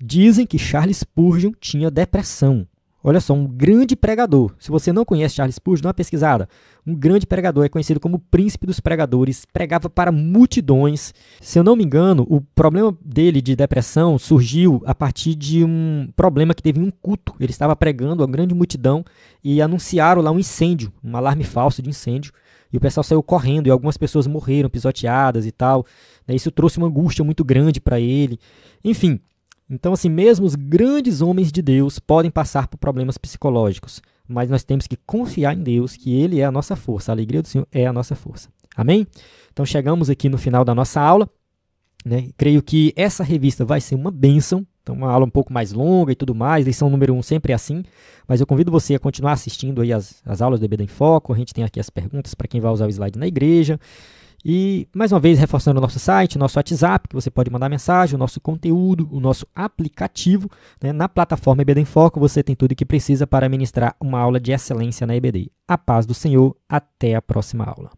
Dizem que Charles Spurgeon tinha depressão. Olha só, um grande pregador. Se você não conhece Charles Spurgeon, dá uma pesquisada. Um grande pregador, é conhecido como o príncipe dos pregadores, pregava para multidões. Se eu não me engano, o problema dele de depressão surgiu a partir de um problema que teve em um culto. Ele estava pregando a grande multidão e anunciaram lá um incêndio, um alarme falso de incêndio. E o pessoal saiu correndo e algumas pessoas morreram pisoteadas e tal. Isso trouxe uma angústia muito grande para ele. Enfim. Então, assim, mesmo os grandes homens de Deus podem passar por problemas psicológicos, mas nós temos que confiar em Deus, que Ele é a nossa força, a alegria do Senhor é a nossa força. Amém? Então, chegamos aqui no final da nossa aula, né? Creio que essa revista vai ser uma bênção Então, uma aula um pouco mais longa e tudo mais, lição número 1 sempre é assim, mas eu convido você a continuar assistindo aí as aulas do EBD em Foco. A gente tem aqui as perguntas para quem vai usar o slide na igreja. E, mais uma vez, reforçando o nosso site, nosso WhatsApp, que você pode mandar mensagem, o nosso conteúdo, o nosso aplicativo, né? Na plataforma EBD em Foco, você tem tudo o que precisa para ministrar uma aula de excelência na EBD. A paz do Senhor, até a próxima aula.